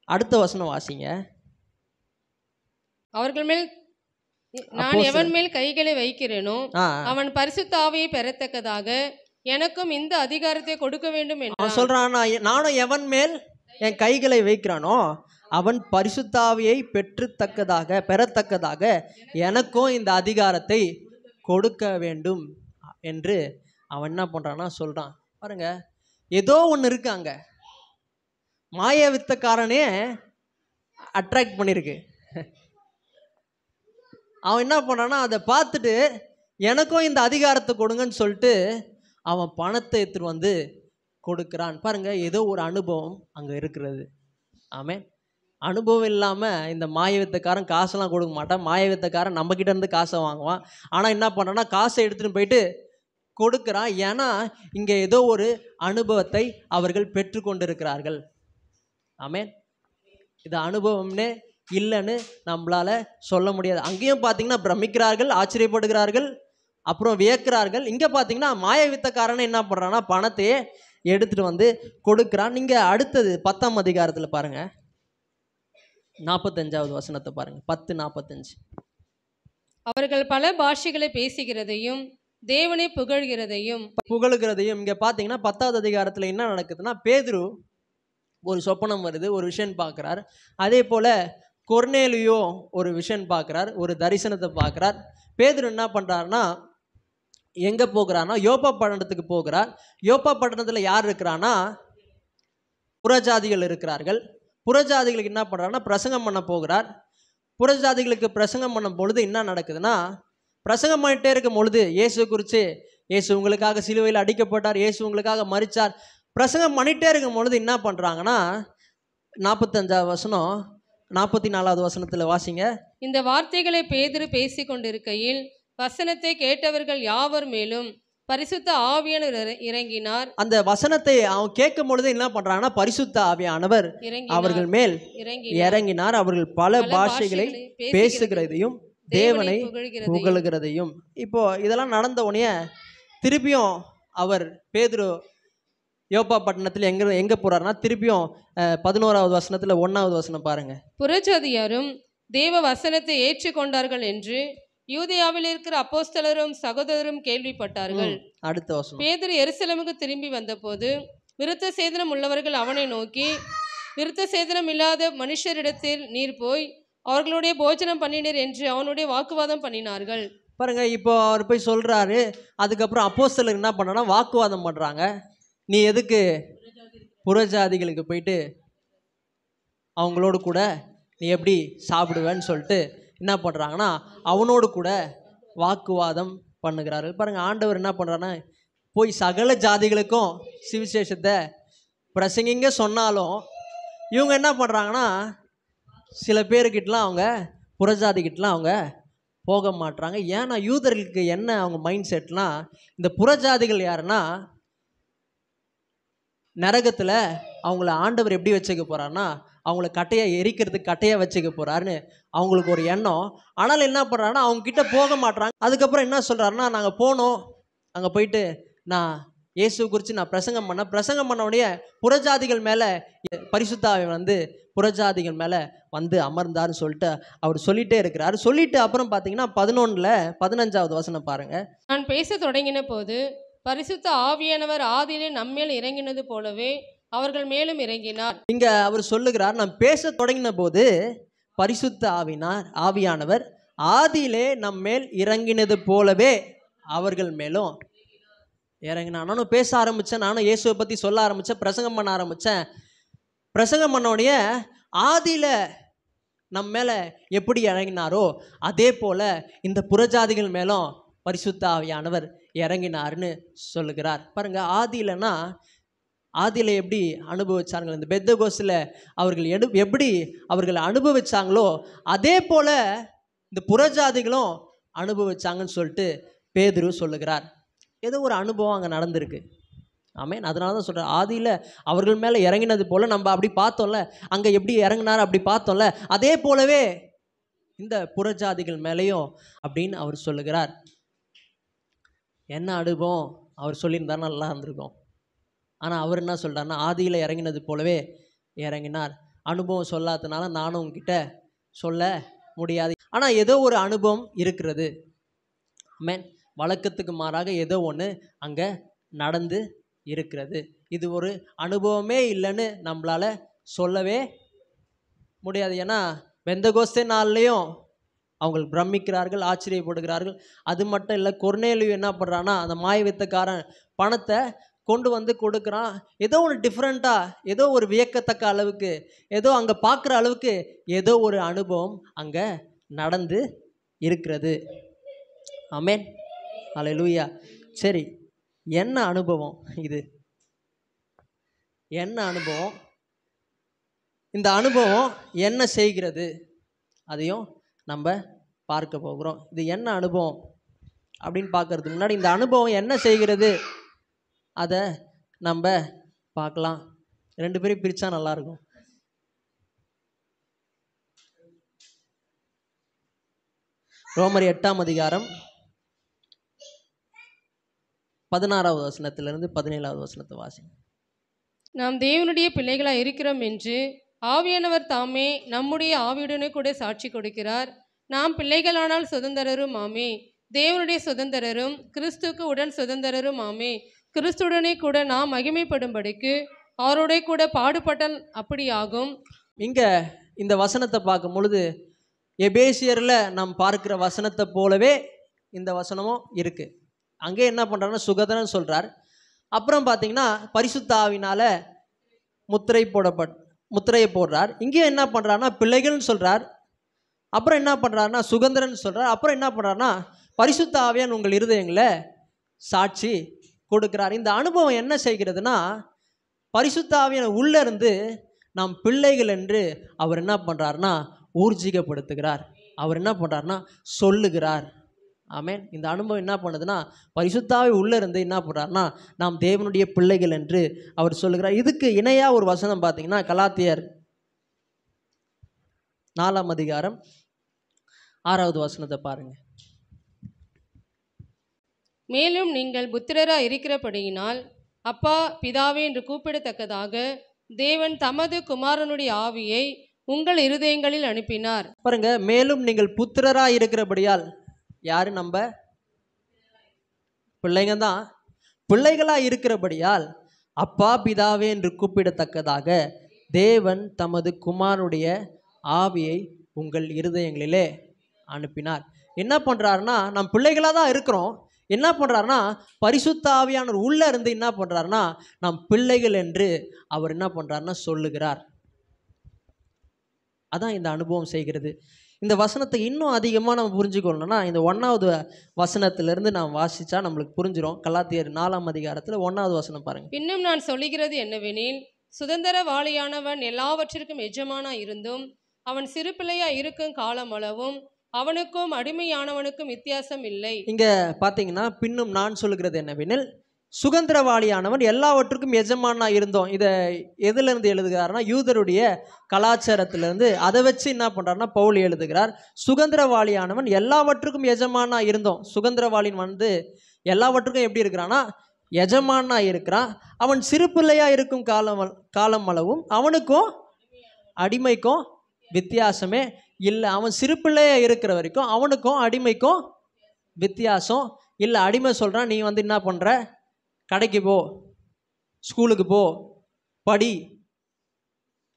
அடுத்த வசனம் வாசிங்க. அவர்கள் மேல் நான் எவன் மேல் கைகளை வைக்கிறேனோ அவன் பரிசுத்த ஆவியை பெறத்தக்கதாக எனக்கும் இந்த அதிகாரத்தை கொடுக்க வேண்டும் என்று அவன் சொல்றான். நானும் எவன் மேல் என் கைகளை வைக்கிறானோ அவன் பரிசுத்தாவியை பெறத்தக்கதாக எனக்கும் இந்த அதிகாரத்தை கொடுக்க வேண்டும் என்று அவன் என்ன பண்றான்னா சொல்றான். பாருங்க, ஏதோ ஒன்று இருக்கு அங்க. மாய வித்தக்காரனே அட்ராக்ட் பண்ணிருக்கு. அவன் என்ன பண்ணான்னா, அதை பார்த்துட்டு எனக்கும் இந்த அதிகாரத்தை கொடுங்கன்னு சொல்லிட்டு அவன் பணத்தை எடுத்துட்டு வந்து கொடுக்குறான். பாருங்க, ஏதோ ஒரு அனுபவம் அங்க இருக்கிறது. ஆமென். அனுபவம் இல்லாமல் இந்த மாய வித்தக்காரன் காசெல்லாம் கொடுக்க மாட்டான். மாய வித்தக்காரன் நம்மக்கிட்ட இருந்து காசை வாங்குவான். ஆனால் என்ன பண்ணுறான்னா காசை எடுத்துகிட்டு போயிட்டு கொடுக்குறான். ஏன்னா இங்கே ஏதோ ஒரு அனுபவத்தை அவர்கள் பெற்று கொண்டிருக்கிறார்கள். ஆமென். இது அனுபவம்னே இல்லைன்னு நம்மளால சொல்ல முடியாது. அங்கேயும் பார்த்தீங்கன்னா பிரமிக்கிறார்கள், ஆச்சரியப்படுகிறார்கள், அப்புறம் வியக்கிறார்கள். இங்கே பார்த்தீங்கன்னா மாய வித்தக்காரன் என்ன பண்ணுறான்னா பணத்தையே எடுத்துகிட்டு வந்து கொடுக்குறான். நீங்கள் அடுத்தது 10ஆம் அதிகாரத்தில் பாருங்கள், 45வது வசனத்தை பாருங்கள். 10:45. அவர்கள் பல பாஷைகளை பேசுகிறதையும் தேவனை புகழ்கிறதையும் இங்கே பார்த்தீங்கன்னா 10வது அதிகாரத்தில் என்ன நடக்குதுன்னா, பேதுரு ஒரு சொப்பனம் வருது, ஒரு விஷன் பார்க்குறார். அதே போல் கொர்நேலியோ ஒரு விஷன் பார்க்குறார், ஒரு தரிசனத்தை பார்க்குறார். பேதுரு என்ன பண்ணுறாருன்னா எங்கே போகிறான்னா யோப்பா பட்டணத்துக்கு போகிறார். யோப்பா பட்டணத்தில் யார் இருக்கிறான்னா புறஜாதிகள் இருக்கிறார்கள். புறஜாதிகளுக்கு என்ன பண்ணுறாருன்னா பிரசங்கம் பண்ண போகிறார். புறஜாதிகளுக்கு பிரசங்கம் பண்ணும் பொழுது என்ன நடக்குதுன்னா, பிரசங்கம் பண்ணிகிட்டே இருக்கும் பொழுது இயேசு குறித்து, இயேசு உங்களுக்காக சிலுவையில் அடிக்கப்பட்டார், இயேசு உங்களுக்காக மரித்தார், பிரசங்கம் பண்ணிகிட்டே இருக்கும் பொழுது என்ன பண்ணுறாங்கன்னா 45வது வசனம் 44வது வசனத்தில் வாசிங்க. இந்த வார்த்தைகளை பேதுரு பேசி கொண்டிருக்கையில் வசனத்தை கேட்டவர்கள் யாவர் மேலும் பரிசுத்த ஆவியானவர் இறங்கினார். அந்த வசனத்தை அவன் கேட்கும் பொழுது என்ன பண்றாங்கன்னா பரிசுத்த ஆவியானவர் அவர்கள் மேல் இறங்கினார். அவர்கள் பல பாஷைகளை பேசுகிறதையும் தேவனை புகழுகிறதையும். இப்போ இதெல்லாம் நடந்த உடனே திருப்பியும் அவர் பேதுரு யோப்பா பட்டணத்தில் எங்க போறாருன்னா திருப்பியும் 11வது வசனத்துல 1வது வசனம் பாருங்க. புறஜாதியாரும் தேவ வசனத்தை ஏற்றுக்கொண்டார்கள் என்று யூதேயாவில் இருக்கிற அப்போஸ்தலரும் சகோதரரும் கேள்விப்பட்டார்கள். அடுத்த வசனம். பேதுரு எருசலேமுக்கு திரும்பி வந்தபோது விருத்த சேதனம் உள்ளவர்கள் அவனை நோக்கி, விருத்த சேதனம் இல்லாத மனுஷரிடத்தில் நீர் போய் அவர்களுடைய போஜனம் பண்ணினீர் என்று அவனுடைய வாக்குவாதம் பண்ணினார்கள். பாருங்க, இப்போ அவர் போய் சொல்றாரு. அதுக்கப்புறம் அப்போஸ்தலர் என்ன பண்ணா வாக்குவாதம் பண்றாங்க. நீ எதுக்கு புறஜாதிகளுக்கு போயிட்டு அவங்களோடு கூட நீ எப்படி சாப்பிடுவேன்னு சொல்லிட்டு என்ன பண்ணுறாங்கன்னா அவனோடு கூட வாக்குவாதம் பண்ணுகிறார்கள். பாருங்கள், ஆண்டவர் என்ன பண்ணுறான்னா போய் சகல ஜாதிகளுக்கும் சுவிசேஷத்தை பிரசங்கிங்க சொன்னாலும் இவங்க என்ன பண்ணுறாங்கன்னா சில பேருக்கிட்டலாம் அவங்க புறஜாதிக்கிட்டலாம் அவங்க போக மாட்டுறாங்க. ஏன்னா யூதர்களுக்கு என்ன அவங்க மைண்ட் செட்லாம், இந்த புறஜாதிகள் யாருன்னா நரகத்தில் அவங்கள ஆண்டவர் எப்படி வச்சுக்க போகிறாருன்னா அவங்கள கட்டையாக எரிக்கிறதுக்கு கட்டையாக வச்சுக்க போகிறாருன்னு அவங்களுக்கு ஒரு எண்ணம். ஆனால் என்ன பண்ணுறாங்கன்னா அவங்கக்கிட்ட போக மாட்டுறாங்க. அதுக்கப்புறம் என்ன சொல்கிறாருன்னா நாங்கள் போனோம், அங்கே போயிட்டு நான் இயேசு குறித்து நான் பிரசங்கம் பண்ண உடனே புறஜாதிகள் மேலே பரிசுத்தாவை வந்து புறஜாதிகள் மேலே வந்து அமர்ந்தார்னு சொல்லிட்டு அவர் சொல்லிகிட்டே இருக்கிறார். சொல்லிட்டு அப்புறம் பார்த்தீங்கன்னா 15வது வசனம் பாருங்கள். நான் பேச தொடங்கின போது பரிசுத்த ஆவியானவர் ஆதியிலே நம்மேல் இறங்கினது போலவே அவர்கள் மேலும் இறங்கினார். இங்க அவர் சொல்லுகிறார், நான் பேச தொடங்கின போது பரிசுத்த ஆவியானவர் ஆதியிலே நம்ம மேல் இறங்கினது போலவே அவர்கள் மேலும் இறங்கினார். நானும் பேச ஆரம்பித்தேன், நானும் இயேசுவை பற்றி சொல்ல ஆரம்பித்தேன், பிரசங்கம் பண்ண ஆரம்பித்தேன். பிரசங்கம் பண்ணோடைய ஆதியில் நம்ம மேலே எப்படி இறங்கினாரோ அதே போல் இந்த புறஜாதிகள் மேலும் பரிசுத்த ஆவியானவர் இறங்கினார்னு சொல்லுகிறார். பாருங்க, ஆதியில் எப்படி அனுபவிச்சாங்க, இந்த பெந்தகோஸ்தில் அவர்கள் எப்படி அவர்கள் அனுபவிச்சாங்களோ அதே போல் இந்த புறஜாதிகளும் அனுபவிச்சாங்கன்னு சொல்லிட்டு பேதுரு சொல்லுகிறார். ஏதோ ஒரு அனுபவம் அங்கே நடந்திருக்கு. ஆமென். அதனால தான் சொல்கிறேன், ஆதியில் அவர்கள் மேலே இறங்கினது போல் நம்ம அப்படி பார்த்தோம்ல, அங்கே எப்படி இறங்கினார் அப்படி பார்த்தோம்ல, அதே போலவே இந்த புறஜாதிகள் மேலேயும் அப்படின்னு அவர் சொல்லுகிறார். என்ன அனுபவம் அவர் சொல்லியிருந்தார் நல்லா இருந்திருக்கும். ஆனால் அவர் என்ன சொல்கிறாருன்னா ஆதியில் இறங்கினது போலவே இறங்கினார். அனுபவம் சொல்லாததுனால நானும் உங்ககிட்ட சொல்ல முடியாது. ஆனால் ஏதோ ஒரு அனுபவம் இருக்கிறது. ஆமென். வழக்கத்துக்கு மாறாக ஏதோ ஒன்று அங்கே நடந்து இருக்கிறது. இது ஒரு அனுபவமே இல்லைன்னு நம்மளால் சொல்லவே முடியாது. ஏன்னா பெந்தகோஸ்தே நாள்லேயும் அவங்க பிரமிக்கிறார்கள், ஆச்சரியப்படுகிறார்கள். அது மட்டும் இல்லை, கொர்நேலியு என்ன பண்ணுறான்னா அந்த மாய வித்தக்காரன் பணத்தை கொண்டு வந்து கொடுக்குறான். ஏதோ ஒரு டிஃப்ரெண்ட்டாக, ஏதோ ஒரு வியக்கத்தக்க அளவுக்கு, ஏதோ அங்கே பார்க்குற அளவுக்கு ஏதோ ஒரு அனுபவம் அங்கே நடந்து இருக்கிறது. ஆமென். அல்லேலூயா. சரி, என்ன அனுபவம் இது? என்ன அனுபவம்? இந்த அனுபவம் என்ன செய்கிறது அதையும் நம்ம பார்க்க போகிறோம். இது என்ன அனுபவம் அப்படின்னு பார்க்கறதுக்கு முன்னாடி இந்த அனுபவம் என்ன செய்கிறது அதை நம்ம பார்க்கலாம். 2 பேரும் பிரித்தா நல்லாயிருக்கும். ரோமர் 8ஆம் அதிகாரம் 16வது வசனத்திலிருந்து 17வது வசனத்தை வாசிங்க. நாம் தேவனுடைய பிள்ளைகளாக இருக்கிறோம் என்று ஆவியானவர் தாமே நம்முடைய ஆவியுடனே கூட சாட்சி கொடுக்கிறார். நாம் பிள்ளைகளானால் சுதந்திரரும் ஆமே, தேவனுடைய சுதந்திரரும் கிறிஸ்துக்கு உடன் சுதந்திரரும் ஆமே. கிறிஸ்துடனே கூட நாம் மகிமைப்படும்படிக்கு அவரோட கூட பாடுபட்டால் அப்படி ஆகும். இங்கே இந்த வசனத்தை பார்க்கும் பொழுது எபேசியரில் நாம் பார்க்கிற வசனத்தை போலவே இந்த வசனமும் இருக்குது. அங்கே என்ன பண்ணுறாருன்னா சுகதரன் சொல்கிறார். அப்புறம் பார்த்தீங்கன்னா பரிசுத்த ஆவினால் முத்திரையை போடுறார். இங்கே என்ன பண்ணுறாருன்னா பிள்ளைகள்னு சொல்கிறார். அப்புறம் என்ன பண்ணுறாருன்னா சுகந்திரன் சொல்கிறார். அப்புறம் என்ன பண்ணுறாருன்னா பரிசுத்த ஆவியான் உங்கள் இருதயங்களை சாட்சி கொடுக்கிறார். இந்த அனுபவம் என்ன செய்கிறதுனா பரிசுத்த ஆவியான உள்ளே இருந்து நாம் பிள்ளைகள் என்று அவர் என்ன பண்ணுறாருனா ஊர்ஜிகப்படுத்துகிறார். அவர் என்ன பண்ணுறாருனா சொல்லுகிறார். ஆமென். இந்த அனுபவம் என்ன பண்ணுதுன்னா பரிசுத்த ஆவி உள்ளே இருந்து என்ன பண்ணுறாருனா நாம் தேவனுடைய பிள்ளைகள் என்று அவர் சொல்லுகிறார். இதுக்கு இணையாக ஒரு வசனம் பார்த்தீங்கன்னா கலாத்தியர் 4ஆம் அதிகாரம் 6வது வசனத்தை பாருங்கள். மேலும் நீங்கள் புத்திரராக இருக்கிறபடியினால் அப்பா பிதாவே என்று கூப்பிடத்தக்கதாக தேவன் தமது குமாரனுடைய ஆவியை உங்கள் இருதயங்களில் அனுப்பினார். பாருங்க, மேலும் நீங்கள் புத்திரராக இருக்கிறபடியால், யாரு? நம்ம பிள்ளைங்க தான். பிள்ளைகளாக இருக்கிறபடியால் அப்பா பிதாவே என்று கூப்பிடத்தக்கதாக தேவன் தமது குமாரனுடைய ஆவியை உங்கள் இருதயங்களிலே அனுப்பினார். என்ன பண்ணுறாருன்னா நம்ம பிள்ளைகளாக தான் இருக்கிறோம். என்ன பண்ணுறாருனா பரிசுத்த ஆவியானவர் உள்ளே இருந்து என்ன பண்ணுறாருனா நம் பிள்ளைகள் என்று அவர் என்ன பண்ணுறாருனா சொல்லுகிறார். அதான் இந்த அனுபவம் செய்கிறது. இந்த வசனத்தை இன்னும் அதிகமாக நம்ம புரிஞ்சுக்கொள்ளணும்னா இந்த 1வது வசனத்திலிருந்து நாம் வாசித்தா நம்மளுக்கு புரிஞ்சிடும். கலாத்தியர் 4ஆம் அதிகாரத்தில் 1வது வசனம் பாருங்கள். இன்னும் நான் சொல்லுகிறது என்னவெனில், சுதந்திரவாளியானவன் எல்லாவற்றிற்கும் எஜமானா இருந்தும் அவன் சிறு பிள்ளையா இருக்கும் காலம் அளவும் அவனுக்கும் அடிமையானவனுக்கும் வித்தியாசம் இல்லை. இங்க பார்த்தீங்கன்னா பின்னும் நான் சொல்லுகிறது என்னவெனில், சுதந்திரவாளியானவன் எல்லாவற்றுக்கும் எஜமானா இருந்தோம். இதை எதுலேருந்து எழுதுகிறார்னா யூதருடைய கலாச்சாரத்திலேருந்து அதை வச்சு என்ன பண்ணுறாருனா பவுல் எழுதுகிறார். சுதந்திரவாளியானவன் எல்லாவற்றுக்கும் எஜமானா இருந்தோம். சுதந்திரவாளின் எல்லாவற்றுக்கும் எப்படி இருக்கிறான்னா எஜமானா இருக்கிறான். அவன் சிறு பிள்ளையா இருக்கும் காலம் அளவும் அவனுக்கும் அடிமைக்கும் வித்தியாசமே இல்லை. அவன் சிறு பிள்ளையாக இருக்கிற வரைக்கும் அவனுக்கும் அடிமைக்கும் வித்தியாசம் இல்லை. அடிமை சொல்கிறான், நீ என்ன பண்ணுற, கடைக்கு போ, ஸ்கூலுக்கு போ, படி,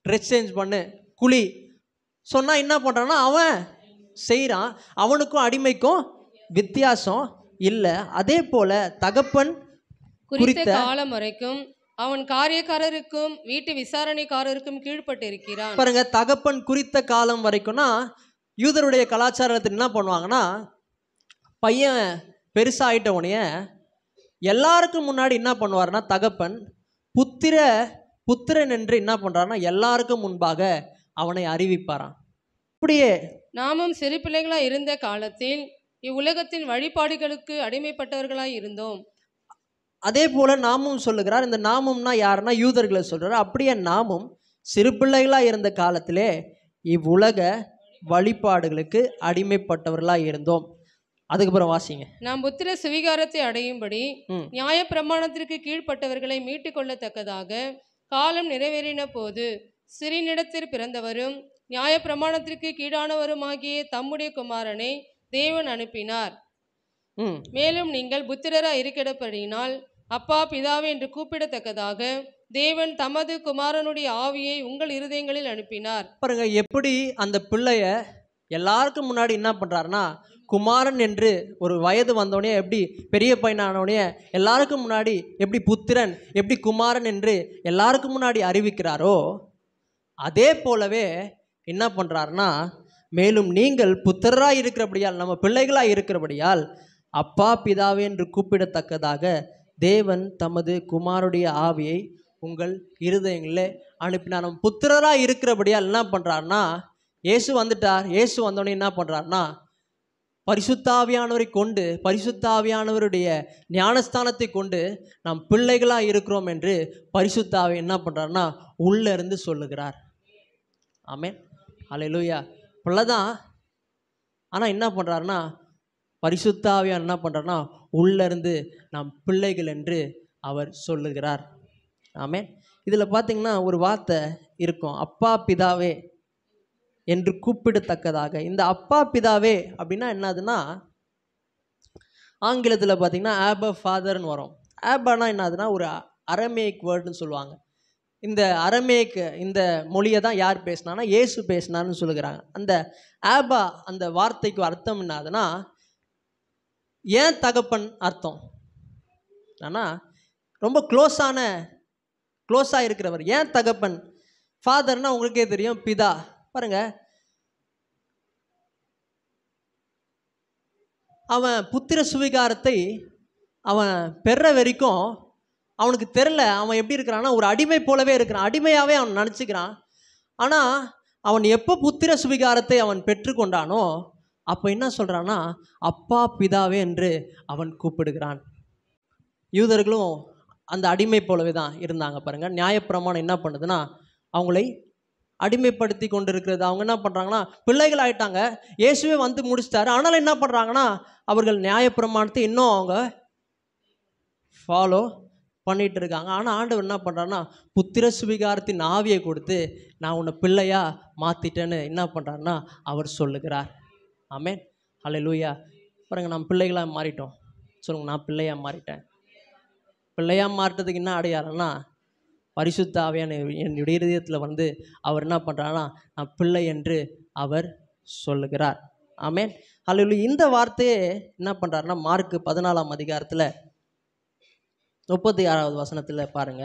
ட்ரெஸ் சேஞ்ச் பண்ணு, குளி சொன்னால் என்ன பண்ணுறான்னா அவன் செய்கிறான். அவனுக்கும் அடிமைக்கும் வித்தியாசம் இல்லை. அதே போல் தகப்பன் குறித்த காலம் வரைக்கும் அவன் காரியக்காரருக்கும் வீட்டு விசாரணைக்காரருக்கும் கீழ்பட்டு இருக்கிறான். பாருங்க, தகப்பன் குறித்த காலம் வரைக்கும்னா யூதருடைய கலாச்சாரத்தில் என்ன பண்ணுவாங்கன்னா பையன் பெருசாகிட்ட உடனே எல்லாருக்கும் முன்னாடி என்ன பண்ணுவார்னா தகப்பன் புத்திரன் என்று என்ன பண்ணுறாருனா எல்லாருக்கும் முன்பாக அவனை அறிவிப்பாராம். அப்படியே நாமும் சிறு பிள்ளைகளாக இருந்த காலத்தில் இவ்வுலகத்தின் வழிபாடுகளுக்கு அடிமைப்பட்டவர்களாய் இருந்தோம். அதே போல் நாமும் சொல்லுகிறார். இந்த நாமும்னா யாருன்னா யூதர்களை சொல்கிறார். அப்படியே நாமும் சிறு பிள்ளைகளாக இருந்த காலத்திலே இவ்வுலக வழிபாடுகளுக்கு அடிமைப்பட்டவர்களாக இருந்தோம். அதுக்கப்புறம் வாசிங்க. நாம் புத்திர சுவிகாரத்தை அடையும்படி நியாய பிரமாணத்திற்கு கீழ்ப்பட்டவர்களை மீட்டு கொள்ளத்தக்கதாக காலம் நிறைவேறின போது சிறினிடத்தில் பிறந்தவரும் நியாய பிரமாணத்திற்கு கீழானவருமாகிய தம்முடைய குமாரனை தேவன் அனுப்பினார். மேலும் நீங்கள் புத்திரராக இருக்கிறபடியினால் அப்பா பிதாவே என்று கூப்பிடத்தக்கதாக தேவன் தமது குமாரனுடைய ஆவியை உங்கள் இருதயங்களில் அனுப்பினார். பாருங்க, எப்படி அந்த பிள்ளைய எல்லாருக்கும் முன்னாடி என்ன பண்றாருன்னா குமாரன் என்று ஒரு வயது வந்தோடனே எப்படி பெரிய பையனானோடனே எல்லாருக்கும் முன்னாடி எப்படி புத்திரன் எப்படி குமாரன் என்று எல்லாருக்கும் முன்னாடி அறிவிக்கிறாரோ அதே போலவே என்ன பண்றாருன்னா மேலும் நீங்கள் புத்திரராக இருக்கிறபடியால் நம்ம பிள்ளைகளாக இருக்கிறபடியால் அப்பா பிதாவே என்று கூப்பிடத்தக்கதாக தேவன் தமது குமாரனுடைய ஆவியை உங்கள் இருதயங்களே அனுப்பினார். நம்ம புத்திரராக இருக்கிறபடியால் என்ன பண்ணுறாருன்னா, இயேசு வந்துட்டார். இயேசு வந்தோடனே என்ன பண்ணுறாருன்னா, பரிசுத்தாவியானவரை கொண்டு, பரிசுத்தாவியானவருடைய ஞானஸ்தானத்தை கொண்டு நாம் பிள்ளைகளாக இருக்கிறோம் என்று பரிசுத்தாவி என்ன பண்ணுறாருன்னா உள்ளே இருந்து சொல்லுகிறார். ஆமென், அல்லேலூயா. பிள்ளைதான், ஆனால் என்ன பண்ணுறாருன்னா பரிசுத்தாவியார் என்ன பண்ணுறாருன்னா உள்ளே இருந்து நாம் பிள்ளைகள் என்று அவர் சொல்லுகிறார். ஆமென். இதில் பார்த்தீங்கன்னா ஒரு வார்த்தை இருக்கும், அப்பா பிதாவே என்று கூப்பிடத்தக்கதாக. இந்த அப்பா பிதாவே அப்படின்னா என்னதுன்னா, ஆங்கிலத்தில் பார்த்தீங்கன்னா ஆபா ஃபாதர்னு வரும். ஆபானா என்னதுன்னா ஒரு அரமேக் வேர்டுன்னு சொல்லுவாங்க. இந்த அரமேக் இந்த மொழியை தான் யார் பேசினான்னா இயேசு பேசினார்னு சொல்லுகிறாங்க. அந்த ஆபா அந்த வார்த்தைக்கு அர்த்தம் என்னதுன்னா ஏன் தகப்பன் அர்த்தம். ஆனால் ரொம்ப க்ளோஸாக இருக்கிறவர். ஏன் தகப்பன். ஃபாதர்னா உங்களுக்கே தெரியும், பிதா. பாருங்க, அவன் புத்திர சுவிகாரத்தை அவன் பெற வரைக்கும் அவனுக்கு தெரில. அவன் எப்படி இருக்கிறான்னா ஒரு அடிமை போலவே இருக்கிறான், அடிமையாகவே அவன் நினச்சிக்கிறான். ஆனால் அவன் எப்போ புத்திர சுவிகாரத்தை அவன் பெற்றுக்கொண்டானோ அப்போ என்ன சொல்கிறான்னா அப்பா பிதாவே என்று அவன் கூப்பிடுகிறான். யூதர்களும் அந்த அடிமை போலவே தான் இருந்தாங்க. பாருங்கள், நியாயப்பிரமாணம் என்ன பண்ணுதுன்னா அவங்களை அடிமைப்படுத்தி கொண்டு இருக்கிறது. அவங்க என்ன பண்ணுறாங்கன்னா பிள்ளைகள் ஆகிட்டாங்க, இயேசுவே வந்து முடிச்சிட்டாரு. ஆனாலும் என்ன பண்ணுறாங்கன்னா அவர்கள் நியாயப்பிரமாணத்தை இன்னும் அவங்க ஃபாலோ பண்ணிகிட்டு இருக்காங்க. ஆனால் ஆண்டவர் என்ன பண்ணுறாருன்னா புத்திர சுவிகாரத்தின் ஆவியை கொடுத்து நான் உன்னை பிள்ளையாக மாற்றிட்டேன்னு என்ன பண்ணுறாருன்னா அவர் சொல்லுகிறார். ஆமென், அல்லேலூயா. பாருங்கள், நம்ம பிள்ளைகளாக மாறிட்டோம். சொல்லுங்கள், நான் பிள்ளையாக மாறிட்டேன். பிள்ளையாக மாறிட்டதுக்கு என்ன அடையாளம்னா பரிசுத்த ஆவியான என்னுடைய இதயத்தில் வந்து அவர் என்ன பண்ணுறாருன்னா நான் பிள்ளை என்று அவர் சொல்லுகிறார். ஆமென், அல்லேலூயா. இந்த வார்த்தையே என்ன பண்ணுறாருன்னா மார்க்கு 14ஆம் அதிகாரத்தில் 36வது வசனத்தில் பாருங்க,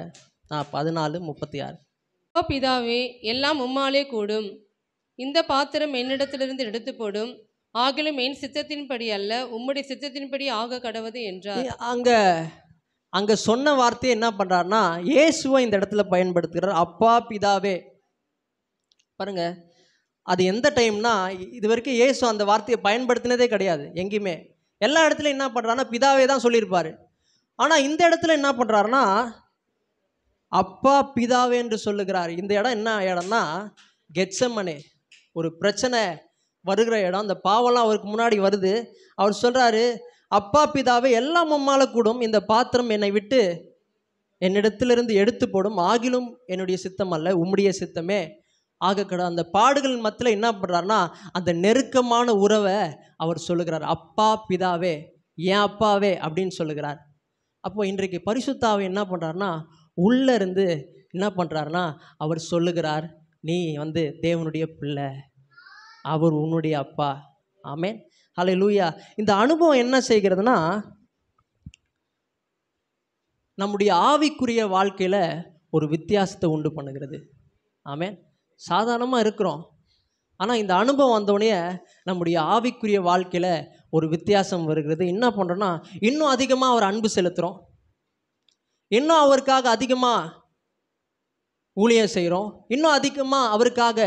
14:36. ஓ பிதாவே, எல்லாம் உம்மாலே கூடும். இந்த பாத்திரம் என்னிடத்திலிருந்து எடுத்து போடும். ஆகிலும் என் சித்தத்தின்படி அல்ல, உம்முடைய சித்தத்தின்படி ஆக கடவது என்றார். அங்கே சொன்ன வார்த்தையை என்ன பண்ணுறாருன்னா இயேசுவை இந்த இடத்துல பயன்படுத்துகிறார். அப்பா பிதாவே. பாருங்க, அது எந்த டைம்னா இது வரைக்கும் இயேசு அந்த வார்த்தையை பயன்படுத்தினதே கிடையாது எங்கேயுமே. எல்லா இடத்துலையும் என்ன பண்ணுறாருன்னா பிதாவே தான் சொல்லியிருப்பார். ஆனால் இந்த இடத்துல என்ன பண்ணுறாருன்னா அப்பா பிதாவே என்று சொல்லுகிறார். இந்த இடம் என்ன இடம்னா கெத்செமனே, ஒரு பிரச்சனை வருகிற இடம். அந்த பாவம்லாம் அவருக்கு முன்னாடி வருது. அவர் சொல்கிறாரு அப்பா பிதாவே, எல்லாம் உம்மால கூடும். இந்த பாத்திரம் என்னை விட்டு என்னிடத்திலிருந்து எடுத்து போடும். ஆகிலும் என்னுடைய சித்தம் அல்ல, உம்முடைய சித்தமே ஆகக்கட. அந்த பாடுகளின் மத்தியில் என்ன பண்ணுறாருன்னா அந்த நெருக்கமான உறவை அவர் சொல்லுகிறார். அப்பா பிதாவே, ஏன் அப்பாவே அப்படின்னு சொல்லுகிறார். அப்போ இன்றைக்கு பரிசுத்தாவை என்ன பண்ணுறாருன்னா உள்ளே இருந்து என்ன பண்ணுறாருன்னா அவர் சொல்லுகிறார், நீ வந்து தேவனுடைய பிள்ளை, அவர் உன்னுடைய அப்பா. ஆமென், அல்லேலூயா. இந்த அனுபவம் என்ன செய்கிறதுனா நம்முடைய ஆவிக்குரிய வாழ்க்கையில் ஒரு வித்தியாசத்தை உண்டு பண்ணுகிறது. ஆமென். சாதாரணமாக இருக்கிறோம், ஆனால் இந்த அனுபவம் வந்தோடனே நம்முடைய ஆவிக்குரிய வாழ்க்கையில் ஒரு வித்தியாசம் வருகிறது. என்ன பண்ணுறோன்னா இன்னும் அதிகமாக அவர் அன்பு செலுத்துகிறோம், இன்னும் அவருக்காக அதிகமாக ஊழியம் செய்கிறோம், இன்னும் அதிகமாக அவருக்காக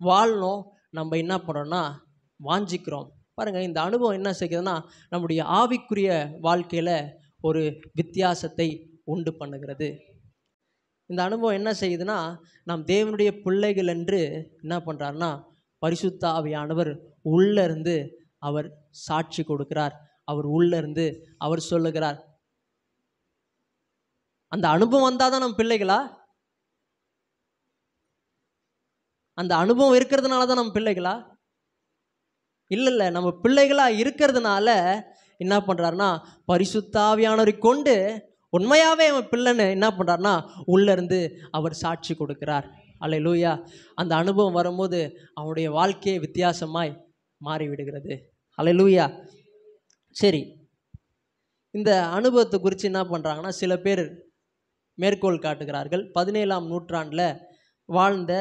வாழணும் நம்ம என்ன பண்ணுறோன்னா வாஞ்சிக்கிறோம். பாருங்கள், இந்த அனுபவம் என்ன செய்கிறதுனா நம்முடைய ஆவிக்குரிய வாழ்க்கையில் ஒரு வித்தியாசத்தை உண்டு பண்ணுகிறது. இந்த அனுபவம் என்ன செய்யுதுன்னா நாம் தேவனுடைய பிள்ளைகள் என்று என்ன பண்ணுறாருன்னா பரிசுத்த ஆவியானவர் உள்ளே இருந்து அவர் சாட்சி கொடுக்கிறார். அவர் உள்ளே இருந்து அவர் சொல்லுகிறார். அந்த அனுபவம் வந்தால் தான் நம்ம பிள்ளைகளா? அந்த அனுபவம் இருக்கிறதுனால தான் நம்ம பிள்ளைகளா? இல்லை, நம்ம பிள்ளைகளாக இருக்கிறதுனால என்ன பண்ணுறாருன்னா பரிசுத்த ஆவியானவரை கொண்டு உண்மையாகவே அவன் பிள்ளைன்னு என்ன பண்ணுறாருன்னா உள்ளேருந்து அவர் சாட்சி கொடுக்கிறார். அல்லேலூயா. அந்த அனுபவம் வரும்போது அவனுடைய வாழ்க்கையை வித்தியாசமாய் மாறிவிடுகிறது. அல்லேலூயா. சரி, இந்த அனுபவத்தை குறித்து என்ன பண்ணுறாங்கன்னா சில பேர் மேற்கோள் காட்டுகிறார்கள். 17ஆம் நூற்றாண்டில் வாழ்ந்த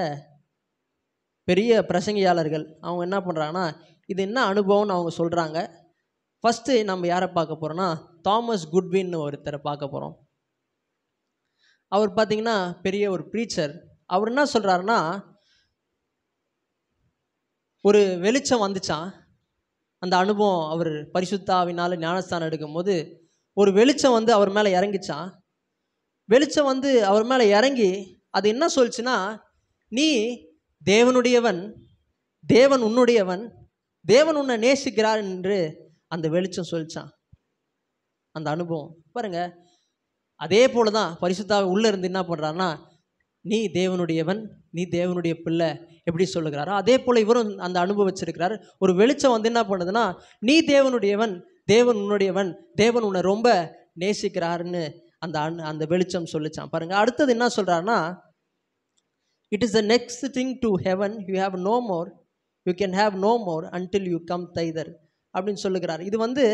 பெரிய பிரசங்கியாளர்கள் அவங்க என்ன பண்ணுறாங்கன்னா இது என்ன அனுபவம்னு அவங்க சொல்கிறாங்க. ஃபஸ்ட்டு நம்ம யாரை பார்க்க போகிறோன்னா தாமஸ் குட்வின்னு ஒருத்தரை பார்க்க போகிறோம். அவர் பார்த்தீங்கன்னா பெரிய ஒரு ப்ரீச்சர். அவர் என்ன சொல்கிறாருன்னா, ஒரு வெளிச்சம் வந்துச்சான். அந்த அனுபவம் அவர் பரிசுத்த ஆவியினால ஞானஸ்தானம் எடுக்கும்போது ஒரு வெளிச்சம் வந்து அவர் மேலே இறங்கிச்சான். வெளிச்சம் வந்து அவர் மேலே இறங்கி அது என்ன சொல்லுச்சுன்னா, நீ தேவனுடையவன், தேவன் உன்னுடையவன், தேவன் உன்னை நேசிக்கிறார் என்று அந்த வெளிச்சம் சொல்லிச்சான். அந்த அனுபவம் பாருங்க. அதே போல தான் பரிசுத்தாவி உள்ளே இருந்து என்ன பண்ணுறாருன்னா, நீ தேவனுடையவன், நீ தேவனுடைய பிள்ளை எப்படி சொல்லுகிறாரோ அதே போல் இவரும் அந்த அனுபவிச்சிருக்கிறார். ஒரு வெளிச்சம் வந்து என்ன பண்ணுதுன்னா, நீ தேவனுடையவன், தேவன் உன்னுடையவன், தேவன் உன்னை ரொம்ப நேசிக்கிறாருன்னு அந்த வெளிச்சம் சொல்லிச்சான் பாருங்க. அடுத்தது என்ன சொல்கிறாருன்னா, it is the next thing to heaven, you have no more, you can have no more until you come thither அப்படின்னு சொல்லுகிறார். இது வந்து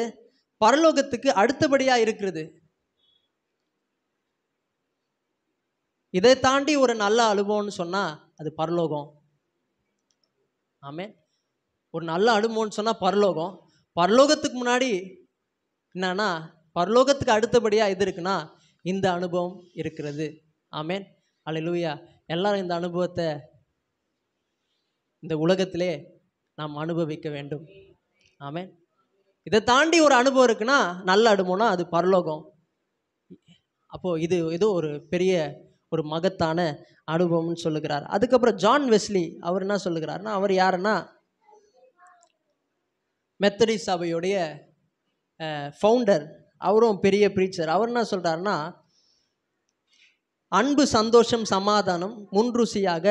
பரலோகத்துக்கு அடுத்தபடியாக இருக்கிறது. இதை தாண்டி ஒரு நல்ல அனுபவம்னு சொன்னால் அது பரலோகம். ஆமென். ஒரு நல்ல அனுபவம்னு சொன்னால் பரலோகம். பரலோகத்துக்கு முன்னாடி என்னன்னா, பரலோகத்துக்கு அடுத்தபடியாக எது இருக்குன்னா இந்த அனுபவம் இருக்கிறது. ஆமென். அல்லேலூயா. எல்லாரும் இந்த அனுபவத்தை இந்த உலகத்திலே நாம் அனுபவிக்க வேண்டும். ஆமென். இதை தாண்டி ஒரு அனுபவம் இருக்குன்னா நல்ல அனுபவம்னா அது பரலோகம். அப்போது இது ஏதோ ஒரு பெரிய ஒரு மகத்தான அனுபவம்னு சொல்லுகிறார். அதுக்கப்புறம் ஜான் வெஸ்லி அவர் என்ன சொல்லுகிறார்னா, அவர் யாருன்னா மெத்தடிஸ்ட் சபையுடைய ஃபவுண்டர். அவரும் பெரிய ப்ரீச்சர். அவர் என்ன சொல்கிறாருன்னா, அன்பு, சந்தோஷம், சமாதானம் முன்ருசியாக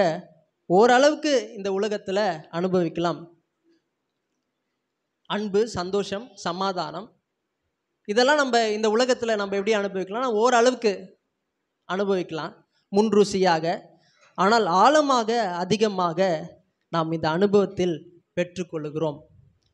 ஓரளவுக்கு இந்த உலகத்தில் அனுபவிக்கலாம். அன்பு, சந்தோஷம், சமாதானம் இதெல்லாம் நம்ம இந்த உலகத்தில் நம்ம எப்படி அனுபவிக்கலாம்னா ஓரளவுக்கு அனுபவிக்கலாம் முன்ருசியாக. ஆனால் ஆழமாக அதிகமாக நாம் இந்த அனுபவத்தில் பெற்றுக்கொள்கிறோம்.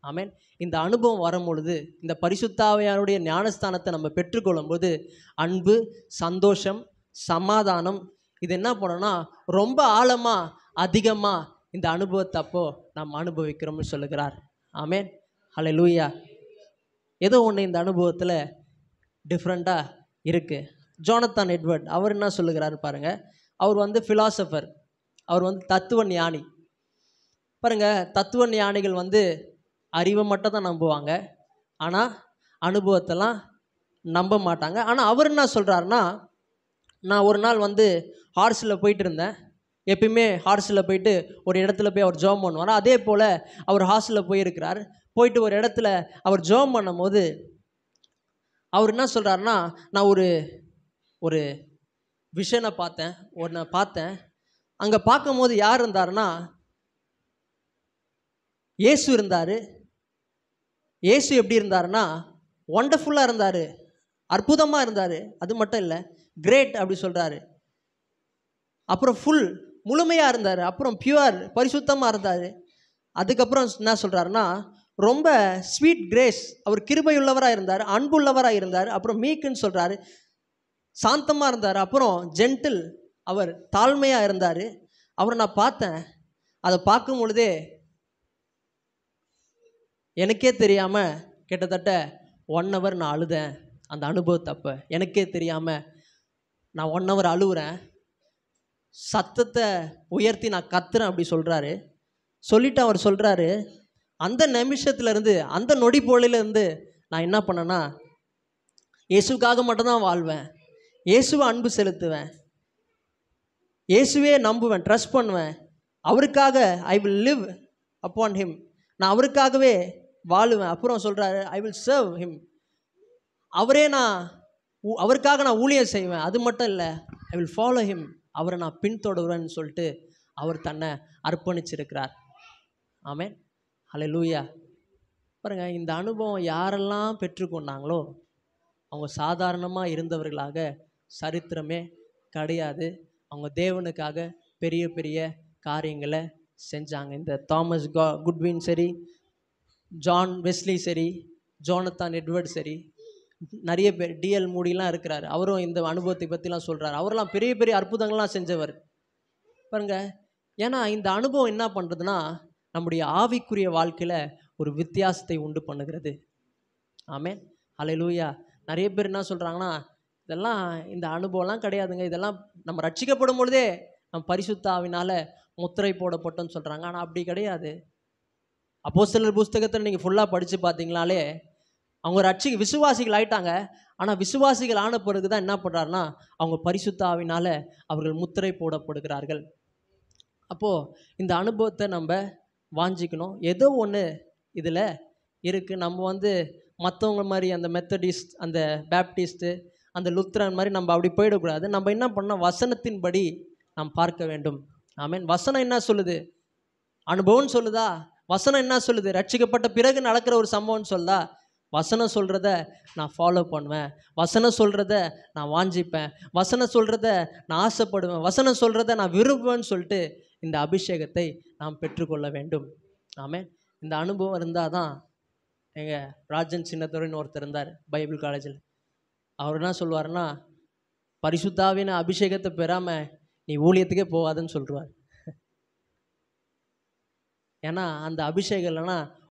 ஆமென். இந்த அனுபவம் வரும் பொழுது, இந்த பரிசுத்த ஆவியானுடைய ஞானஸ்தானத்தை நம்ம பெற்றுக்கொள்ளும்போது அன்பு, சந்தோஷம், சமாதானம் இது என்ன பண்ணோம்னா ரொம்ப ஆழமாக அதிகமாக இந்த அனுபவத்தை அப்போ நாம் அனுபவிக்கிறோம்னு சொல்லுகிறார். ஆமென். ஹல்லேலூயா. ஏதோ ஒன்று இந்த அனுபவத்தில் டிஃப்ரெண்ட்டாக இருக்குது. ஜோனத்தான் எட்வர்ட் அவர் என்ன சொல்லுகிறாரு பாருங்க. அவர் வந்து ஃபிலாசபர், அவர் வந்து தத்துவ ஞானி. பாருங்க, தத்துவ ஞானிகள் வந்து அறிவை மட்டும் தான் நம்புவாங்க, ஆனால் அனுபவத்தெல்லாம் நம்ப மாட்டாங்க. ஆனால் அவர் என்ன சொல்கிறாருன்னா, நான் ஒரு நாள் வந்து ஹார்ஸில் போயிட்டு இருந்தேன். எப்பயுமே ஹார்ஸில் போயிட்டு ஒரு இடத்துல போய் அவர் ஜெபம் பண்ணுவார். அதே போல் அவர் ஹார்ஸில் போயிருக்கிறார். போயிட்டு ஒரு இடத்துல அவர் ஜெபம் பண்ணும் போது அவர் என்ன சொல்கிறாருன்னா, நான் ஒரு விஷனை பார்த்தேன். அங்கே பார்க்கும்போது யார் இருந்தாருன்னா இயேசு இருந்தார். இயேசு எப்படி இருந்தாருன்னா ஒண்டர்ஃபுல்லாக இருந்தார், அற்புதமாக இருந்தார். அது மட்டும் இல்லை, கிரேட் அப்படி சொல்கிறாரு. அப்புறம் ஃபுல் முழுமையாக இருந்தார். அப்புறம் பியூர் பரிசுத்தமாக இருந்தார். அதுக்கப்புறம் என்ன சொல்கிறாருன்னா ரொம்ப ஸ்வீட் கிரேஸ், அவர் கிருபையுள்ளவராக இருந்தார், அன்புள்ளவராக இருந்தார். அப்புறம் மீக்குன்னு சொல்கிறாரு, சாந்தமாக இருந்தார். அப்புறம் ஜென்டில், அவர் தாழ்மையாக இருந்தார். அவரை நான் பார்த்தேன். அதை பார்க்கும் பொழுதே எனக்கே தெரியாமல் கிட்டத்தட்ட 1 hour நான் அழுதேன். அந்த அனுபவத்தை அப்போ எனக்கே தெரியாமல் நான் 1 hour அழுவுறேன். சத்தத்தை உயர்த்தி நான் கத்துறேன் அப்படி சொல்கிறாரு. சொல்லிவிட்டு அவர் சொல்கிறாரு, அந்த நிமிஷத்துலேருந்து அந்த நொடி பொழுதுலேருந்து நான் என்ன பண்ணேன்னா இயேசுக்காக மட்டும்தான் வாழ்வேன், இயேசுவை அன்பு செலுத்துவேன், இயேசுவே நம்புவேன், ட்ரஸ்ட் பண்ணுவேன். அவருக்காக I will live upon him, நான் அவருக்காகவே வாழுவேன். அப்புறம் சொல்கிறாரு, ஐ வில் சர்வ் ஹிம், அவருக்காக நான் ஊழியம் செய்வேன். அது மட்டும் இல்லை, ஐ வில் ஃபாலோ ஹிம், அவரை நான் பின்தொடருவேன்னு சொல்லிட்டு அவர் தன்னை அர்ப்பணிச்சிருக்கிறார். ஆமென். ஹல்லேலூயா. பாருங்க, இந்த அனுபவம் யாரெல்லாம் பெற்றுக்கொண்டாங்களோ அவங்க சாதாரணமாக இருந்தவர்களாக சரித்திரமே கிடையாது. அவங்க தேவனுக்காக பெரிய பெரிய காரியங்களை செஞ்சாங்க. இந்த தாமஸ் குட்வின் சரி, ஜான் வெஸ்லி சரி, ஜோனத்தான் எட்வர்ட் சரி, நிறைய பேர், டிஎல் மூடிலாம் இருக்கிறார். அவரும் இந்த அனுபவத்தை பற்றிலாம் சொல்கிறார். அவரெல்லாம் பெரிய பெரிய அற்புதங்கள்லாம் செஞ்சவர் பாருங்க. ஏன்னா இந்த அனுபவம் என்ன பண்ணுறதுன்னா நம்முடைய ஆவிக்குரிய வாழ்க்கையில் ஒரு வித்தியாசத்தை உண்டு பண்ணுகிறது. ஆமென். ஹல்லேலூயா. நிறைய பேர் என்ன சொல்கிறாங்கன்னா, இதெல்லாம் இந்த அனுபவம்லாம் கிடையாதுங்க. இதெல்லாம் நம்ம ரட்சிக்கப்படும் பொழுதே நம்ம பரிசுத்த ஆவினால முத்திரை போடப்பட்டோம்னு சொல்கிறாங்க. ஆனால் அப்படி கிடையாது. அப்போஸ்தலர் புஸ்தகத்தில் நீங்கள் ஃபுல்லாக படித்து பார்த்தீங்களாலே அவங்க விசுவாசிகள் ஆயிட்டாங்க. ஆனால் விசுவாசிகள் ஆன பிறகு தான் என்ன பண்ணுறாருன்னா அவங்க பரிசுத்த ஆவினால அவர்கள் முத்திரை போடப்படுகிறார்கள். அப்போது இந்த அனுபவத்தை நம்ம வாஞ்சிக்கணும். ஏதோ ஒன்று இதில் இருக்குது. நம்ம மற்றவங்க மாதிரி அந்த மெத்தடிஸ்ட், அந்த பேப்டிஸ்ட்டு, அந்த லுத்ரன் மாதிரி நம்ம அப்படி போயிடக்கூடாது. நம்ம என்ன பண்ணால் வசனத்தின்படி நாம் பார்க்க வேண்டும். ஆமென். வசனம் என்ன சொல்லுது? அனுபவம்னு சொல்லுதா? வசனம் என்ன சொல்லுது? ரட்சிக்கப்பட்ட பிறகு நடக்கிற ஒரு சம்பவம்னு சொல்லுதா? வசனம் சொல்கிறத நான் ஃபாலோ பண்ணுவேன், வசனம் சொல்கிறத நான் வாஞ்சிப்பேன், வசனம் சொல்கிறத நான் ஆசைப்படுவேன், வசனம் சொல்கிறத நான் விரும்புவேன்னு சொல்லிட்டு இந்த அபிஷேகத்தை நாம் பெற்றுக்கொள்ள வேண்டும். ஆமென். இந்த அனுபவம் இருந்தால் தான். எங்கள் ராஜன் சின்னத்துறைன்னு ஒருத்தர் இருந்தார் பைபிள் காலேஜில். அவர் என்ன சொல்லுவார்னா, பரிசுத்தாவின் அபிஷேகத்தை பெறாமல் நீ ஊழியத்துக்கே போகாதுன்னு சொல்லுவார். ஏன்னா அந்த அபிஷேகம் இல்லைன்னா